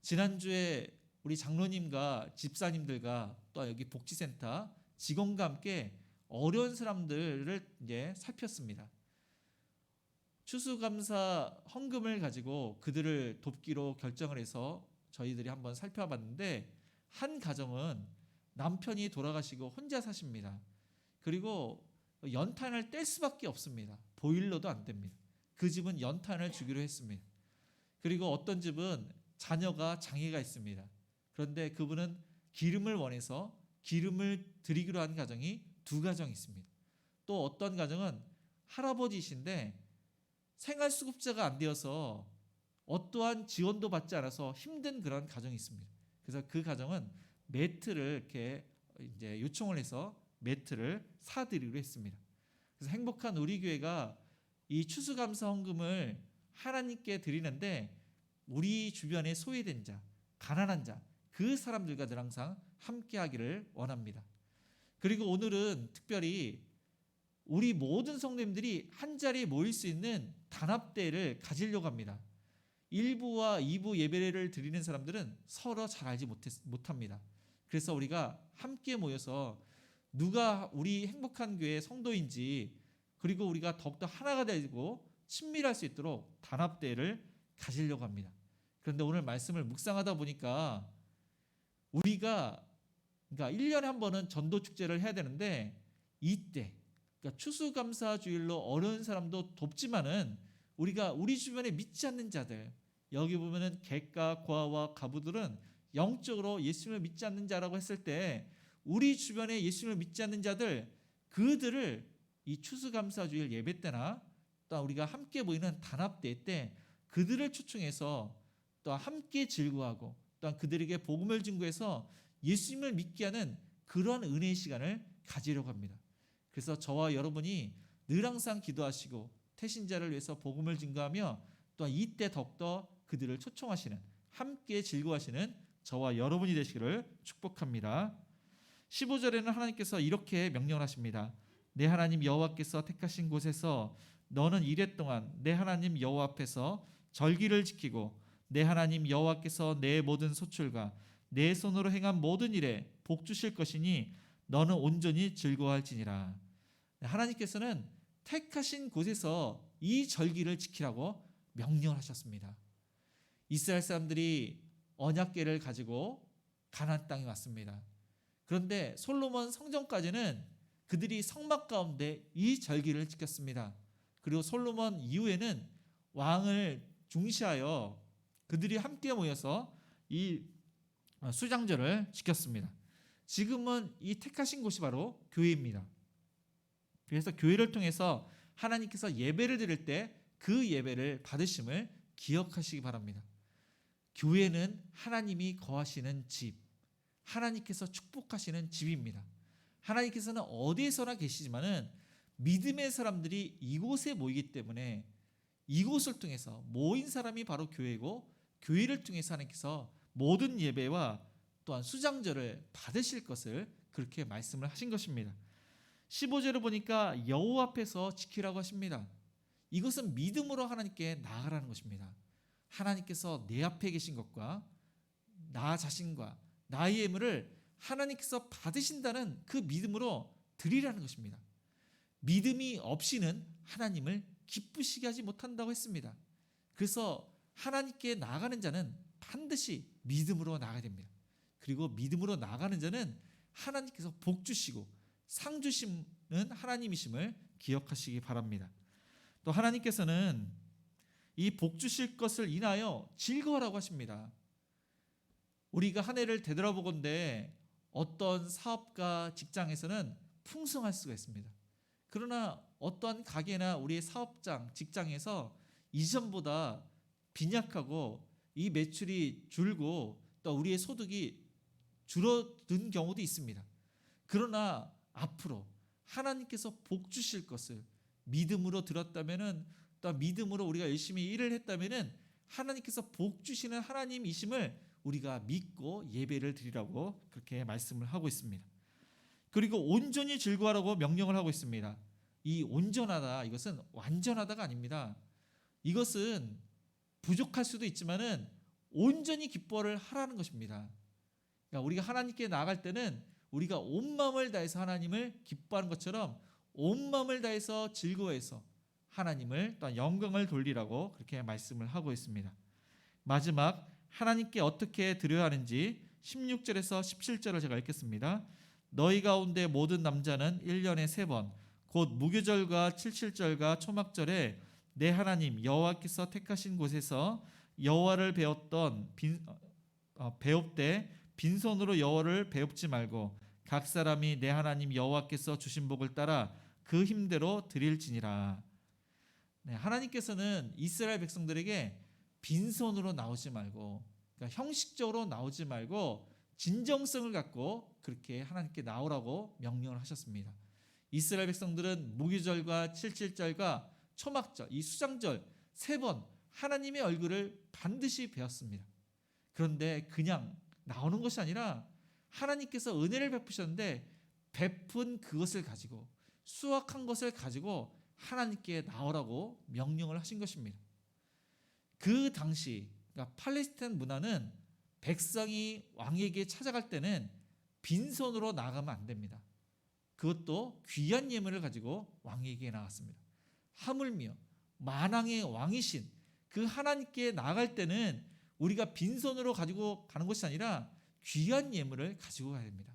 지난주에 우리 장로님과 집사님들과 또 여기 복지센터 직원과 함께 어려운 사람들을 이제 살폈습니다. 추수감사 헌금을 가지고 그들을 돕기로 결정을 해서 저희들이 한번 살펴봤는데, 한 가정은 남편이 돌아가시고 혼자 사십니다. 그리고 연탄을 뗄 수밖에 없습니다. 보일러도 안 됩니다. 그 집은 연탄을 주기로 했습니다. 그리고 어떤 집은 자녀가 장애가 있습니다. 그런데 그분은 기름을 원해서 기름을 드리기로 한 가정이 2가정이 있습니다. 또 어떤 가정은 할아버지이신데 생활수급자가 안 되어서 어떠한 지원도 받지 않아서 힘든 그런 가정이 있습니다. 그래서 그 가정은 매트를 이렇게 이제 요청을 해서 매트를 사드리기로 했습니다. 그래서 행복한 우리 교회가 이 추수감사 헌금을 하나님께 드리는데 우리 주변에 소외된 자, 가난한 자, 그 사람들과 늘 항상 함께하기를 원합니다. 그리고 오늘은 특별히 우리 모든 성도님들이 한 자리에 모일 수 있는 단합대회를 가지려고 합니다. 1부와 2부 예배를 드리는 사람들은 서로 잘 알지 못합니다. 그래서 우리가 함께 모여서 누가 우리 행복한 교회 성도인지, 그리고 우리가 더욱더 하나가 되고 친밀할 수 있도록 단합대회를 가지려고 합니다. 그런데 오늘 말씀을 묵상하다 보니까 우리가 그러니까 1년에 한 번은 전도축제를 해야 되는데, 이때 그러니까 추수감사주일로 어려운 사람도 돕지만은 우리가 우리 주변에 믿지 않는 자들, 여기 보면은 객과 고아와 가부들은 영적으로 예수님을 믿지 않는 자라고 했을 때 우리 주변에 예수님을 믿지 않는 자들, 그들을 이 추수감사주일 예배 때나 또 우리가 함께 모이는 단합대회 때 그들을 초청해서 또 함께 즐거워하고 또한 그들에게 복음을 증거해서 예수님을 믿게 하는 그런 은혜의 시간을 가지려고 합니다. 그래서 저와 여러분이 늘 항상 기도하시고 태신자를 위해서 복음을 증거하며 또한 이때 더욱더 그들을 초청하시는, 함께 즐거워하시는 저와 여러분이 되시기를 축복합니다. 15절에는 하나님께서 이렇게 명령을 하십니다. 내 하나님 여호와께서 택하신 곳에서 너는 이레 동안 내 하나님 여호와 앞에서 절기를 지키고 내 하나님 여호와께서 내 모든 소출과 내 손으로 행한 모든 일에 복 주실 것이니 너는 온전히 즐거워할지니라. 하나님께서는 택하신 곳에서 이 절기를 지키라고 명령을 하셨습니다. 이스라엘 사람들이 언약궤를 가지고 가나안 땅에 왔습니다. 그런데 솔로몬 성전까지는 그들이 성막 가운데 이 절기를 지켰습니다. 그리고 솔로몬 이후에는 왕을 중시하여 그들이 함께 모여서 이 수장절을 지켰습니다. 지금은 이 택하신 곳이 바로 교회입니다. 그래서 교회를 통해서 하나님께서 예배를 드릴 때 그 예배를 받으심을 기억하시기 바랍니다. 교회는 하나님이 거하시는 집, 하나님께서 축복하시는 집입니다. 하나님께서는 어디에서나 계시지만은 믿음의 사람들이 이곳에 모이기 때문에 이곳을 통해서 모인 사람이 바로 교회고, 교회를 통해서 하나님께서 모든 예배와 또한 수장절을 받으실 것을 그렇게 말씀을 하신 것입니다. 15절을 보니까 여호와 앞에서 지키라고 하십니다. 이것은 믿음으로 하나님께 나아가라는 것입니다. 하나님께서 내 앞에 계신 것과 나 자신과 나의 예물을 하나님께서 받으신다는 그 믿음으로 드리라는 것입니다. 믿음이 없이는 하나님을 기쁘시게 하지 못한다고 했습니다. 그래서 하나님께 나아가는 자는 반드시 믿음으로 나아가야 됩니다. 그리고 믿음으로 나아가는 자는 하나님께서 복 주시고 상 주시는 하나님이심을 기억하시기 바랍니다. 또 하나님께서는 이 복 주실 것을 인하여 즐거워라고 하십니다. 우리가 한 해를 되돌아보건대 어떤 사업가 직장에서는 풍성할 수가 있습니다. 그러나 어떠한 가게나 우리의 사업장, 직장에서 이전보다 빈약하고 이 매출이 줄고 또 우리의 소득이 줄어든 경우도 있습니다. 그러나 앞으로 하나님께서 복 주실 것을 믿음으로 들었다면은, 또 믿음으로 우리가 열심히 일을 했다면은 하나님께서 복 주시는 하나님이심을 우리가 믿고 예배를 드리라고 그렇게 말씀을 하고 있습니다. 그리고 온전히 즐거워하라고 명령을 하고 있습니다. 이 온전하다, 이것은 완전하다가 아닙니다. 이것은 부족할 수도 있지만은 온전히 기뻐를 하라는 것입니다. 그러니까 우리가 하나님께 나아갈 때는 우리가 온 마음을 다해서 하나님을 기뻐하는 것처럼 온 마음을 다해서 즐거워해서 하나님을 또한 영광을 돌리라고 그렇게 말씀을 하고 있습니다. 마지막 하나님께 어떻게 드려야 하는지 16절에서 17절을 제가 읽겠습니다. 너희 가운데 모든 남자는 1년에 3번 곧 무교절과 칠칠절과 초막절에 내 하나님 여호와께서 택하신 곳에서 여호와를 배웁되 빈손으로 여호와를 배웁지 말고 각 사람이 내 하나님 여호와께서 주신 복을 따라 그 힘대로 드릴지니라. 네, 하나님께서는 이스라엘 백성들에게 빈손으로 나오지 말고, 그러니까 형식적으로 나오지 말고 진정성을 갖고 그렇게 하나님께 나오라고 명령을 하셨습니다. 이스라엘 백성들은 무교절과 칠칠절과 초막절, 이 수장절 3번 하나님의 얼굴을 반드시 배웠습니다. 그런데 그냥 나오는 것이 아니라 하나님께서 은혜를 베푸셨는데 베푼 그것을 가지고, 수확한 것을 가지고 하나님께 나오라고 명령을 하신 것입니다. 그 당시, 그러니까 팔레스타인 문화는 백성이 왕에게 찾아갈 때는 빈손으로 나가면 안 됩니다. 그것도 귀한 예물을 가지고 왕에게 나갔습니다. 하물며 만왕의 왕이신 그 하나님께 나갈 때는 우리가 빈손으로 가지고 가는 것이 아니라 귀한 예물을 가지고 가야 됩니다.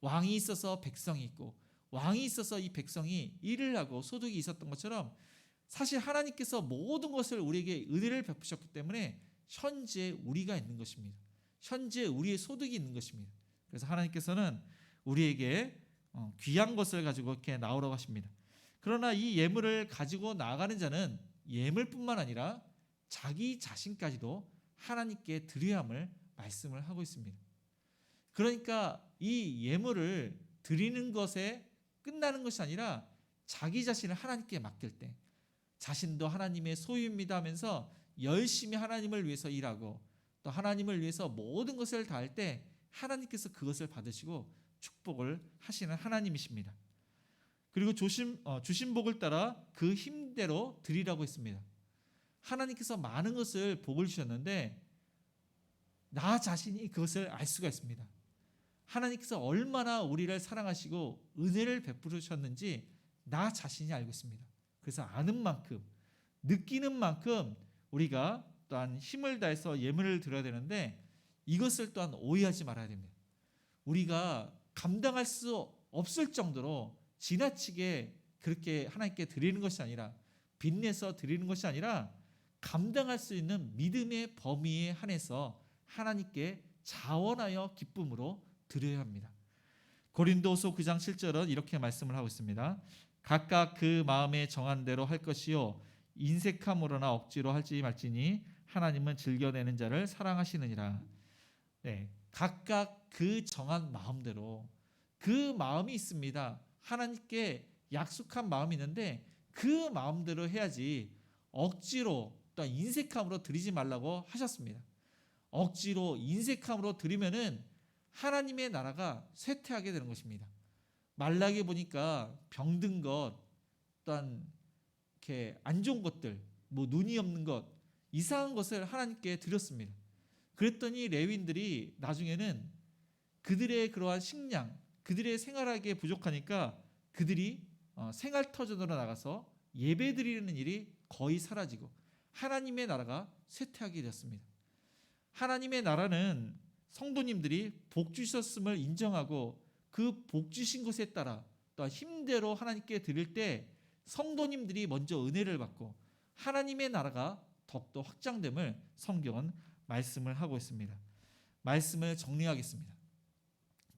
왕이 있어서 백성이 있고, 왕이 있어서 이 백성이 일을 하고 소득이 있었던 것처럼 사실 하나님께서 모든 것을 우리에게 은혜를 베푸셨기 때문에 현재 우리가 있는 것입니다. 현재 우리의 소득이 있는 것입니다. 그래서 하나님께서는 우리에게 귀한 것을 가지고 이렇게 나오라고 하십니다. 그러나 이 예물을 가지고 나가는 자는 예물뿐만 아니라 자기 자신까지도 하나님께 드려야 함을 말씀을 하고 있습니다. 그러니까 이 예물을 드리는 것에 끝나는 것이 아니라 자기 자신을 하나님께 맡길 때 자신도 하나님의 소유입니다 하면서 열심히 하나님을 위해서 일하고 또 하나님을 위해서 모든 것을 다할 때 하나님께서 그것을 받으시고 축복을 하시는 하나님이십니다. 그리고 주신 복을 따라 그 힘대로 드리라고 했습니다. 하나님께서 많은 것을 복을 주셨는데 나 자신이 그것을 알 수가 있습니다. 하나님께서 얼마나 우리를 사랑하시고 은혜를 베푸셨는지 나 자신이 알고 있습니다. 그래서 아는 만큼, 느끼는 만큼 우리가 또한 힘을 다해서 예물을 드려야 되는데 이것을 또한 오해하지 말아야 됩니다. 우리가 감당할 수 없을 정도로 지나치게 그렇게 하나님께 드리는 것이 아니라, 빚내서 드리는 것이 아니라 감당할 수 있는 믿음의 범위에 한해서 하나님께 자원하여 기쁨으로 드려야 합니다. 고린도후서 9장 7절은 이렇게 말씀을 하고 있습니다. 각각 그 마음에 정한 대로 할 것이요 인색함으로나 억지로 할지 말지니 하나님은 즐겨내는 자를 사랑하시느니라. 네, 각각 그 정한 마음대로, 그 마음이 있습니다. 하나님께 약속한 마음이 있는데 그 마음대로 해야지 억지로 또 인색함으로 드리지 말라고 하셨습니다. 억지로 인색함으로 드리면은 하나님의 나라가 쇠퇴하게 되는 것입니다. 말라기 보니까 병든 것, 또한 이렇게 안 좋은 것들, 뭐 눈이 없는 것, 이상한 것을 하나님께 드렸습니다. 그랬더니 레위인들이 나중에는 그들의 그러한 식량, 그들의 생활하기에 부족하니까 그들이 생활터전으로 나가서 예배 드리는 일이 거의 사라지고 하나님의 나라가 쇠퇴하게 되었습니다. 하나님의 나라는 성도님들이 복 주셨음을 인정하고 그 복 주신 것에 따라 또 힘대로 하나님께 드릴 때 성도님들이 먼저 은혜를 받고 하나님의 나라가 더욱더 확장됨을 성경은 말씀을 하고 있습니다. 말씀을 정리하겠습니다.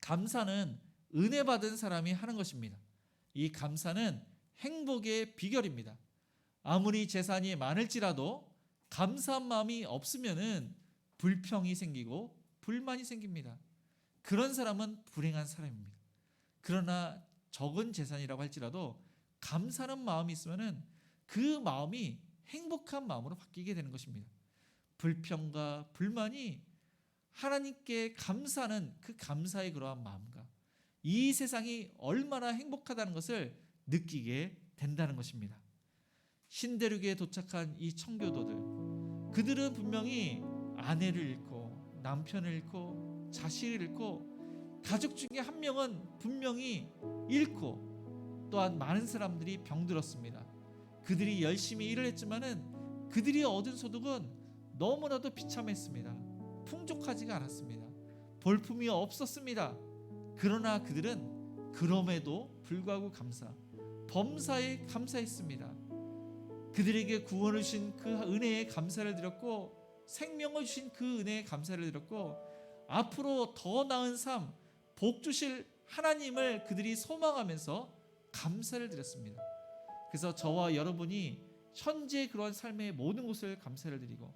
감사는 은혜 받은 사람이 하는 것입니다. 이 감사는 행복의 비결입니다. 아무리 재산이 많을지라도 감사한 마음이 없으면은 불평이 생기고 불만이 생깁니다. 그런 사람은 불행한 사람입니다. 그러나 적은 재산이라고 할지라도 감사하는 마음이 있으면은 그 마음이 행복한 마음으로 바뀌게 되는 것입니다. 불평과 불만이 하나님께 감사하는 그 감사의 그러한 마음과 이 세상이 얼마나 행복하다는 것을 느끼게 된다는 것입니다. 신대륙에 도착한 이 청교도들, 그들은 분명히 아내를 잃고 남편을 잃고 자식을 잃고 가족 중에 한 명은 분명히 잃고 또한 많은 사람들이 병들었습니다. 그들이 열심히 일을 했지만은 그들이 얻은 소득은 너무나도 비참했습니다. 풍족하지가 않았습니다. 볼품이 없었습니다. 그러나 그들은 그럼에도 불구하고 범사에 감사했습니다. 그들에게 구원을 주신 그 은혜에 감사를 드렸고 생명을 주신 그 은혜에 감사를 드렸고 앞으로 더 나은 삶, 복 주실 하나님을 그들이 소망하면서 감사를 드렸습니다. 그래서 저와 여러분이 현재 그러한 삶의 모든 것을 감사를 드리고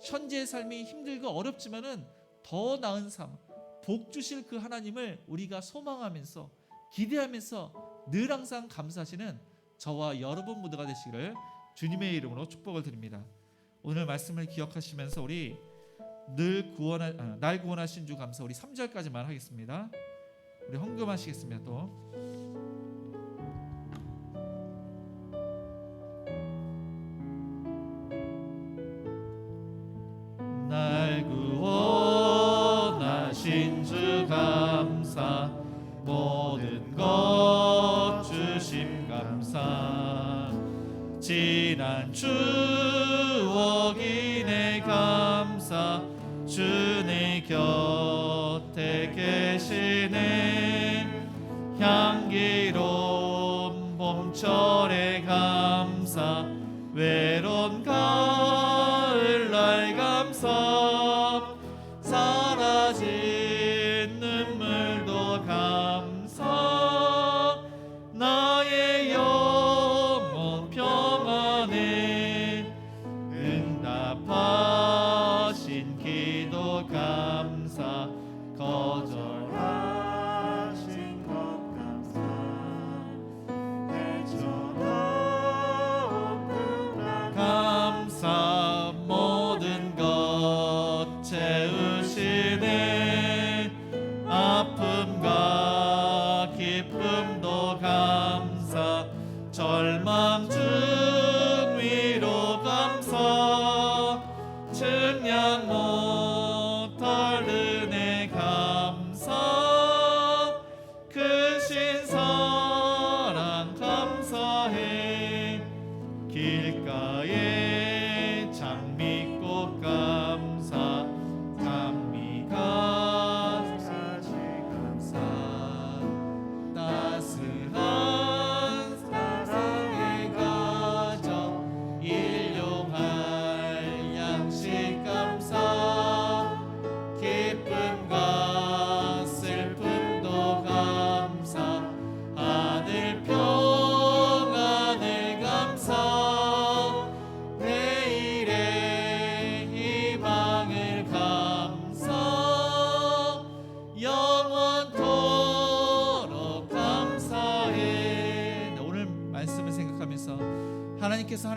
현재의 삶이 힘들고 어렵지만은 더 나은 삶, 복 주실 그 하나님을 우리가 소망하면서 기대하면서 늘 항상 감사하시는 저와 여러분 모두가 되시기를 주님의 이름으로 축복을 드립니다. 오늘 말씀을 기억하시면서 우리 날 구원하신 주 감사, 우리 3절까지만 하겠습니다. 우리 헌금하시겠습니다. 또 날 구원하신 주 감사, 모든 것 주심 감사, 지난 추억이 내 감사, 주 내 곁에 계시네, 향기로운 봄철의 감사, 외로운 가을날 감사, 사라진 눈물도 감사, 나의 영혼 평안에 응답하신 기도 감사, 거절하신 것 감사, 헤쳐나온 감사, 모든 것 채우시네, 아픔과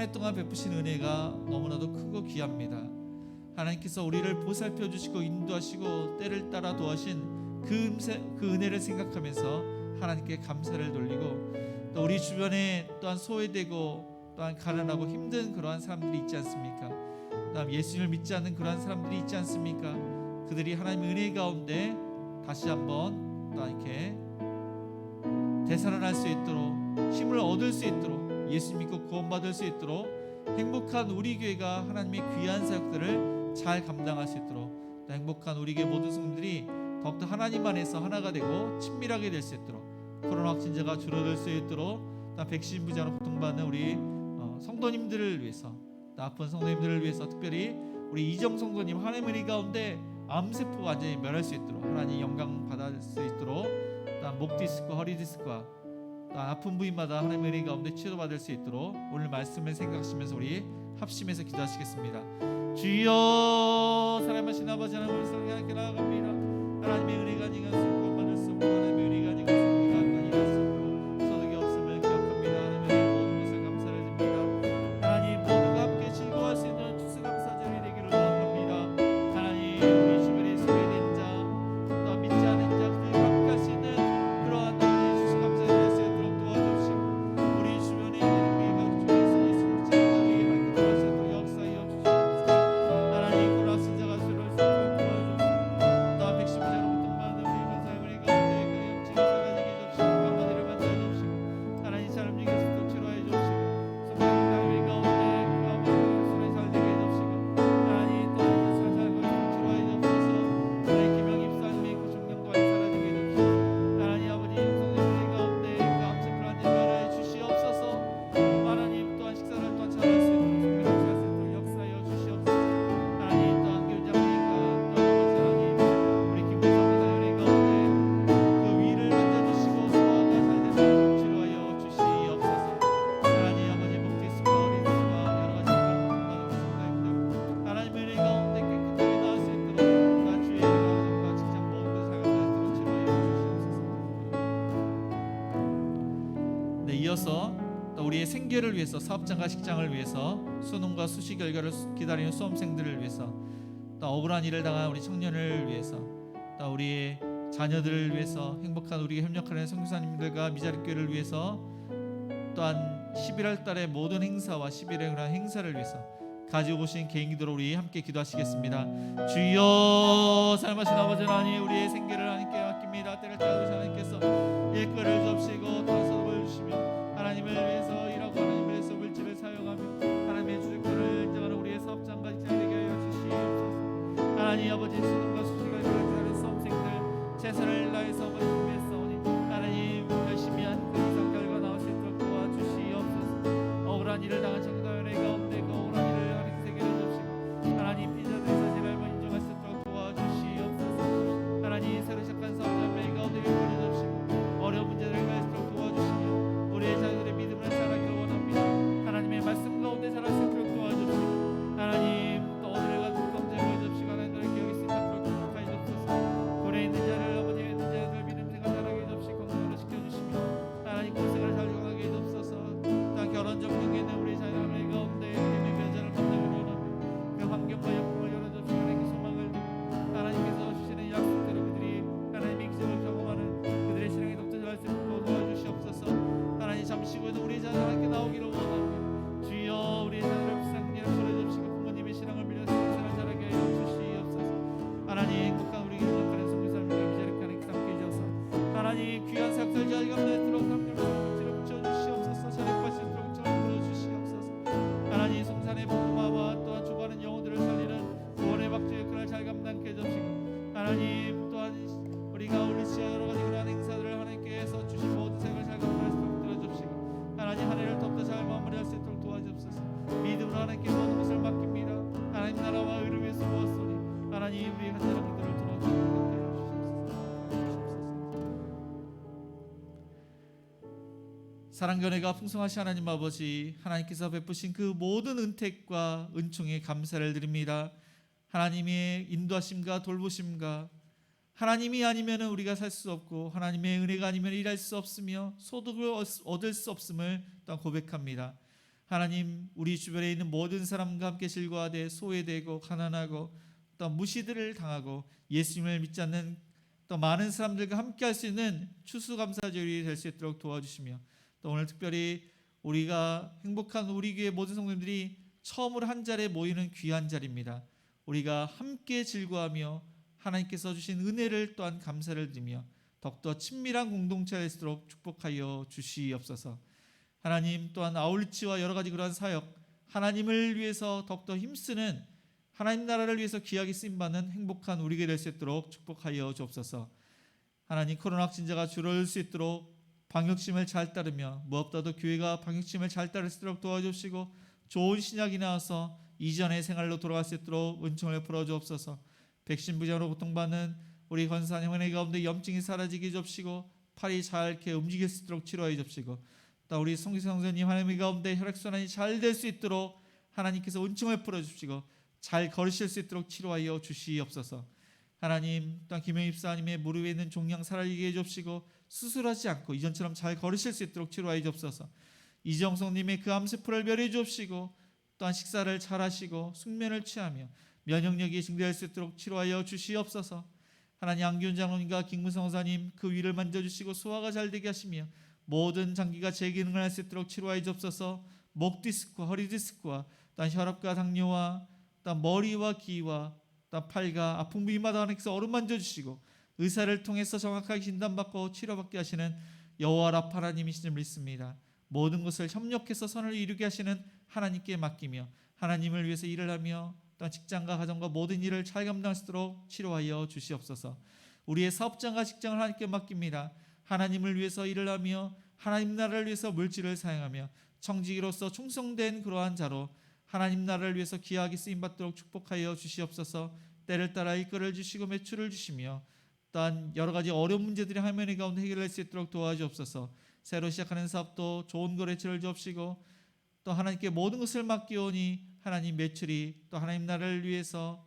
해 동안 베푸신 은혜가 너무나도 크고 귀합니다. 하나님께서 우리를 보살펴 주시고 인도하시고 때를 따라 도하신 그 은혜를 생각하면서 하나님께 감사를 돌리고, 또 우리 주변에 또한 소외되고 또한 가난하고 힘든 그러한 사람들이 있지 않습니까? 또한 예수님을 믿지 않는 그러한 사람들이 있지 않습니까? 그들이 하나님의 은혜 가운데 다시 한번 또 이렇게 되살아날 수 있도록, 힘을 얻을 수 있도록, 예수 믿고 구원받을 수 있도록, 행복한 우리 교회가 하나님의 귀한 사역들을 잘 감당할 수 있도록, 또 행복한 우리 교회 모든 성도들이 더욱더 하나님 안에서 하나가 되고 친밀하게 될 수 있도록, 코로나 확진자가 줄어들 수 있도록, 또 백신 부자로 고통받는 우리 성도님들을 위해서, 또 아픈 성도님들을 위해서, 특별히 우리 이정 성도님 하나님의 은혜 가운데 암세포 완전히 멸할 수 있도록 하나님 영광 받을 수 있도록, 또 목 디스크, 허리 디스크와 또 아픈 부위마다 하나님의 은혜 가운데 치료받을 수 있도록 오늘 말씀을 생각하시면서 우리 합심해서 기도하시겠습니다. 주여, 사랑하신 아버지 하나님을 하나님께 나아갑니다. 하나님의 은혜가 아니가 구원받을 수 없고, 하나님의 은혜가 아니가 우리가 일할 수 없고 소득이 없음을 기억합니다. 하나님의 모든 것을 감사를 드립니다. 하나님 모두가 함께 즐거워할 수 있는 추수감사절이 되기를 원합니다. 하나님 우리 주변에 소외된 자, 또 믿지 않은 자들과 함께 할 수 있는 그러한 나의 추수감사절이 될 수 있도록 도와주시고, 우리 주변에 있는 우리 가족 중에서 예수님을 찾아가기 하나님께 도와줄 수 있도록 역사하여 주시옵소서. 하나님 코로나 확진자가 줄어들 수 있도록 도와주시고, 또 백신 부자로 고통받는 우리 권사의 우리 가운데 그 염증이 사라지게 해주시고, 한마디를 만져 주시고, 하나님 사람 중에 수도 치료해 주시고, 성령의 우리 가운데 그 아버지 술에 살되게 해주시고, 하나님 또 술에 살고 치료해 주옵소서. 하나님 기명 입사님의 그 중량과 사라지게 해주시고, 하나님 아버지 성령의 우리 가운데 그 암세포 한지 말하여 주시옵소서. 하나님 또한 식사를 또한 잘할 수 있도록, 성령을 잘할 수 있도록 역사하여 주시옵소서. 하나님 또한 교장님과 또 아버지 하나님 우리 김문성 목사님 가운데 그 위를 만져주시고 소화가 잘 되도록 치료하여 주시옵소서. 하나님 아버지 목디스과 어린이집과 여러 가지 고통받는 성도님들 하나님의 은혜 가운데 깨끗하게 나을 수 있도록, 나 주의 가정과 직장 모든 것을 살아갈 수 있도록 치료하여 주시옵소서. 네, 이어서 또 우리의 생계를 위해서, 사업장과 직장을 위해서, 수능과 수시 결과를 기다리는 수험생들을 위해서, 또 억울한 일을 당한 우리 청년을 위해서, 또 우리의 자녀들을 위해서, 행복한 우리에게 협력하는 선교사님들과 미자립교회를 위해서, 또한 11월 달의 모든 행사와 11월 행사를 위해서 가지고 오신 개인 기도로 우리 함께 기도하시겠습니다. 주여, 살마신 아버지 하나님, 우리의 생계를 하나님께 맡깁니다. 때를 따라 하나님께서 일거리를 접시고 단서를 주시며 하나님을 위해서 일하고 하나님을 위해서 물질을 사용하며 하나님의 주권을 인정하는 우리의 사업장과 직장이 되게 하여 주시옵소서. 하나님 아버지 수능과 수시가 기다리는 수험생들 최선을 다해서 준비했사오니 하나님 열심히 한 그 이상 결과 나올 수 있도록 도와주시옵소서. 억울한 일을 당한 청소년의 가운데 그 억울한 일을 하나님 세계를 접시고 하나님 피자들의 사실을 인정할 수 있도록 도와주시옵소서. 하나님 새로 시작한 사업자의 가운데 일거리 접시고 어려운 문제들을 해결할 수 있도록 도와주시며 우리의 자녀들의 믿음을 자라기를 원합니다. 하나님의 말씀 가운데 자랄 수 있도록 도와주시고, 하나님 또 오늘의 같은 검증을 접시고 하나님을 기억할 수 있도록 축복하여 주옵소서. 고래 있는 자를 아버지 있는 자들 믿음 생활 잘하게 접시고 건강을 시켜주시며 하나님 고생을 잘 가게 해주옵소서. 또 결혼 정령에 있는 우리 자녀들 가운데 믿음의 변화를 만나기를 원합니다. 그 환경과 역경을 열어주시고 하나님께 소망을 두고 하나님께서 주시는 약속대로 그들이 하나님의 기적을 경험하는 그들의 신앙이 독자할 수 있도록 도와주시옵소서. 하나님 잠시 후에도 우리 자녀 함께 나오기를 원합니다. 주여, 우리 자녀를 불쌍히 여겨주시고 부모님의 신앙을 빌려 생활을 잘하게 하여 주시옵소서. 하나님 행복한 우리 기도하는 성교사님과 미자립하는 그 함께 해주셔서 하나님 귀한 사역들 잘 감당하도록 함께 물질을 붙여주시옵소서. 자립할 수 있도록 불러주시옵소서. 하나님 성산의 복음화와 또한 죽어가는 영혼들을 살리는 구원의 박주 역할을 잘 감당케 해주시고 하나님 또한 우리가 올리시아 여러 가지 그러한 행사들을 하나님께서 주신 모든 생을 잘 감당할 수 있도록 들어주시고 하나님 한 해를 더욱더 잘 마무리할 수 있도록 도와주옵소서. 믿음으로 하나님께 모든 것을 맡깁니다. 하나님 나라와 의를 위해서 모았으니 하나님 우리 한 사람 기도를 들어주시고 사랑과 은혜가 풍성하신 하나님 아버지, 하나님께서 베푸신 그 모든 은택과 은총에 감사를 드립니다. 하나님의 인도하심과 돌보심과 하나님이 아니면 우리가 살 수 없고 하나님의 은혜가 아니면 일할 수 없으며 소득을 얻을 수 없음을 또한 고백합니다. 하나님 우리 주변에 있는 모든 사람과 함께 즐거워하되 소외되고 가난하고 또 무시들을 당하고 예수님을 믿지 않는 또 많은 사람들과 함께 할 수 있는 추수감사절이 될 수 있도록 도와주시며 또 오늘 특별히 우리가 행복한 우리 교회 모든 성도님들이 처음으로 한 자리에 모이는 귀한 자리입니다. 우리가 함께 즐거워하며 하나님께서 주신 은혜를 또한 감사를 드리며 더욱더 친밀한 공동체가 될수록 축복하여 주시옵소서. 하나님 또한 아울리치와 여러 가지 그러한 사역 하나님을 위해서 더욱더 힘쓰는 하나님 나라를 위해서 귀하게 쓰임받는 행복한 우리가 될 수 있도록 축복하여 주옵소서. 하나님 코로나 확진자가 줄어들 수 있도록 방역심을 잘 따르며 무엇보다도 교회가 방역심을 잘 따를 수 있도록 도와주시고 좋은 신약이 나와서 이전의 생활로 돌아갈 수 있도록 은총을 풀어주옵소서. 백신 부작으로 고통받는 우리 권사님 은혜 가운데 염증이 사라지게 해주옵시고 팔이 잘 이렇게 움직일 수 있도록 치료해 주옵시고 또 우리 성기성전님 하나님 가운데 혈액순환이 잘 될 수 있도록 하나님께서 은총을 풀어주시고 잘 걸으실 수 있도록 치료하여 주시옵소서. 하나님 또한 김영희 집사님의 무릎에 있는 종양 살아나게 해주옵시고 수술하지 않고 이전처럼 잘 걸으실 수 있도록 치료하여 주옵소서. 이정성님의 그 암세포를 멸해 주옵시고 또한 식사를 잘 하시고 숙면을 취하며 면역력이 증대할 수 있도록 치료하여 주시옵소서. 하나님 안기훈 장로님과 김무성 사님 그 위를 만져주시고 소화가 잘 되게 하시며 모든 장기가 재기능을 할 수 있도록 치료하여 주옵소서. 목 디스크와 허리 디스크와 또한 혈압과 당뇨와 또한 머리와 귀와 또한 팔과 아픈 부위마다 하나님께서 어루만져 주시고 의사를 통해서 정확하게 진단받고 치료받게 하시는 여호와 라파 하나님이신 줄 믿습니다. 모든 것을 협력해서 선을 이루게 하시는 하나님께 맡기며 하나님을 위해서 일을 하며 또한 직장과 가정과 모든 일을 잘 감당할 수 있도록 치료하여 주시옵소서. 우리의 사업장과 직장을 하나님께 맡깁니다. 하나님을 위해서 일을 하며 하나님 나라를 위해서 물질을 사용하며 청지기로서 충성된 그러한 자로 하나님 나라를 위해서 귀하게 쓰임받도록 축복하여 주시옵소서. 때를 따라 일거를 주시고 매출을 주시며 또한 여러 가지 어려운 문제들이 화면의 가운데 해결할 수 있도록 도와주옵소서. 새로 시작하는 사업도 좋은 거래처를 주옵시고 또 하나님께 모든 것을 맡기오니 하나님 매출이 또 하나님 나라를 위해서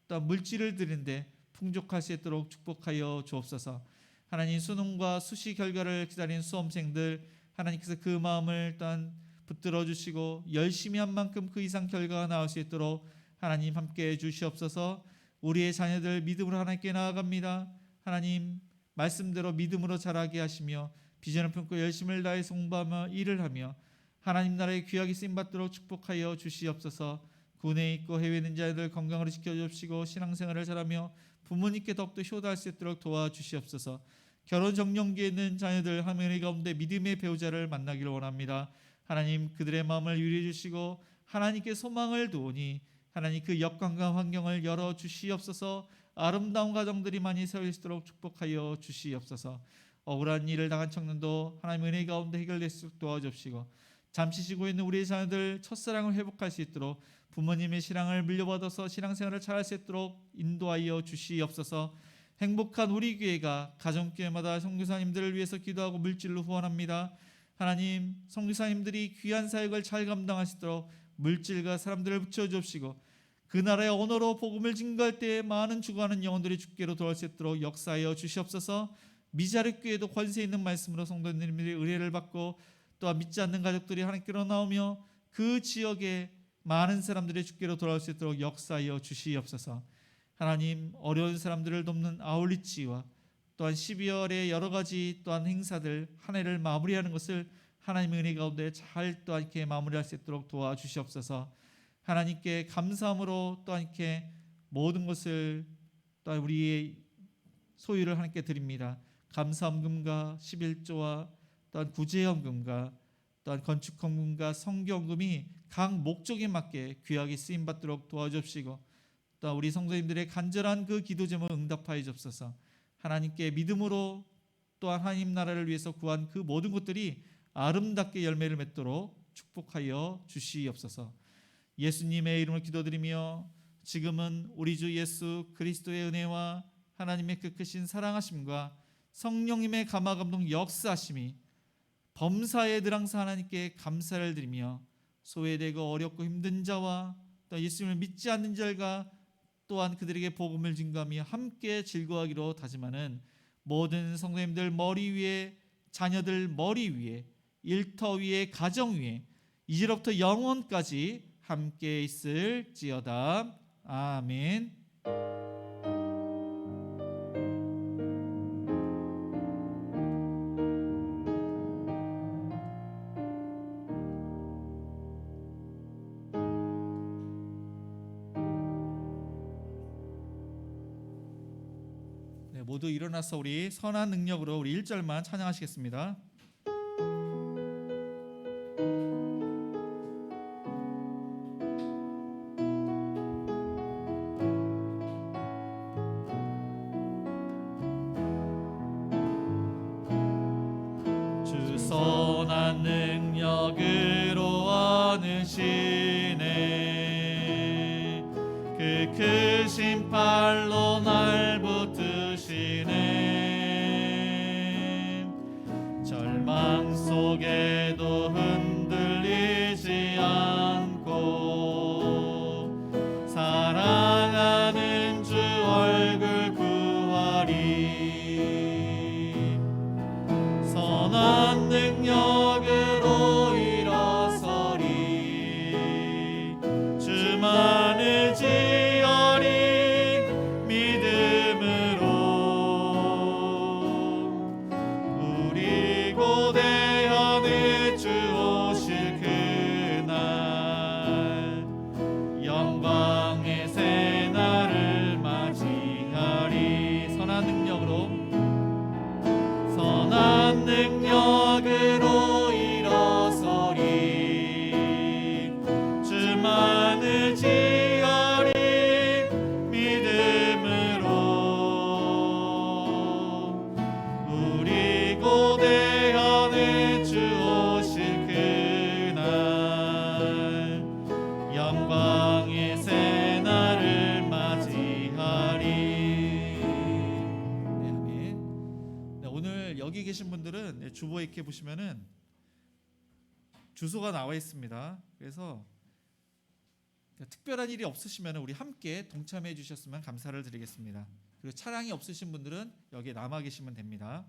또 물질을 드리는데 풍족할 수 있도록 축복하여 주옵소서. 하나님 수능과 수시 결과를 기다리는 수험생들 하나님께서 그 마음을 또한 붙들어 주시고 열심히 한 만큼 그 이상 결과가 나올 수 있도록 하나님 함께해 주시옵소서. 우리의 자녀들 믿음으로 하나님께 나아갑니다. 하나님 말씀대로 믿음으로 자라게 하시며 비전을 품고 열심을 다해 공부하며 일을 하며 하나님 나라의 귀하게 쓰임받도록 축복하여 주시옵소서. 국내에 있고 해외에 있는 자들 건강으로 지켜주시고 신앙생활을 잘하며 부모님께 더욱더 효도할 수 있도록 도와주시옵소서. 결혼 정년기에 있는 자녀들 하나님 가운데 믿음의 배우자를 만나기를 원합니다. 하나님 그들의 마음을 유리해 주시고 하나님께 소망을 두오니 하나님 그 역광과 환경을 열어 주시옵소서. 아름다운 가정들이 많이 세워질 수 있도록 축복하여 주시옵소서. 억울한 일을 당한 청년도 하나님 은혜 가운데 해결될 수 있도록 도와주시고 잠시 쉬고 있는 우리의 자녀들 첫사랑을 회복할 수 있도록 부모님의 신앙을 물려받아서 신앙생활을 잘할 수 있도록 인도하여 주시옵소서. 행복한 우리 교회가 가정교회마다 선교사님들을 위해서 기도하고 물질로 후원합니다. 하나님 선교사님들이 귀한 사역을 잘 감당할 수 있도록 물질과 사람들을 붙여주옵시고 그 나라의 언어로 복음을 증거할 때 많은 죽어가는 영혼들이 주께로 돌아올 수 있도록 역사하여 주시옵소서. 미자립 교회도 권세 있는 말씀으로 성도님들이 의뢰를 받고 또한 믿지 않는 가족들이 하나님께로 나오며 그 지역에 많은 사람들이 주께로 돌아올 수 있도록 역사하여 주시옵소서. 하나님 어려운 사람들을 돕는 아울리치와 또한 12월의 여러 가지 또한 행사들 한 해를 마무리하는 것을 하나님의 은혜 가운데 잘 또한 이렇게 마무리할 수 있도록 도와주시옵소서. 하나님께 감사함으로 또한 이렇게 모든 것을 또한 우리의 소유를 하나님께 드립니다. 감사헌금과 11조와 또한 구제헌금과 또한 건축헌금과 성경금이 각 목적에 맞게 귀하게 쓰임받도록 도와주옵시고 또한 우리 성도님들의 간절한 그 기도 제목을 응답하여 주옵소서. 하나님께 믿음으로 또한 하나님 나라를 위해서 구한 그 모든 것들이 아름답게 열매를 맺도록 축복하여 주시옵소서. 예수님의 이름으로 기도드리며 지금은 우리 주 예수 그리스도의 은혜와 하나님의 그 크신 사랑하심과 성령님의 감화감동 역사하심이 범사에 늘 항상 하나님께 감사를 드리며 소외되고 어렵고 힘든 자와 또 예수님을 믿지 않는 자들과 또한 그들에게 복음을 증거하며 함께 즐거워하기로 다짐하는 모든 성도님들 머리 위에 자녀들 머리 위에 일터 위에 가정 위에 이제로부터 영원까지 함께 있을지어다. 아멘. 네, 모두 일어나서 우리 선한 능력으로 우리 1절만 찬양하시겠습니다. 주 선한 능력으로 안으시네. 그 크신 팔로 날 붙드시네. 절망 속에도 흔들리지 않고 사랑하는 주 얼굴 구하리. 선한 능력으로 일어서리. 주만을 지어리. 믿음으로 우리 고대하는 주 오실 그날 영광의 새날을 맞이하리. 선한 능력으로 일어서리. 주만을 지어리. 믿음으로 우리 고대하는 주 오실 그날 영광의 새날을 맞이하리. 네, 아멘. 네, 오늘 여기 계신 분들은 주보에 이렇게 보시면은 주소가 나와 있습니다. 그래서 특별한 일이 없으시면 우리 함께 동참해 주셨으면 감사를 드리겠습니다. 그리고 차량이 없으신 분들은 여기에 남아 계시면 됩니다.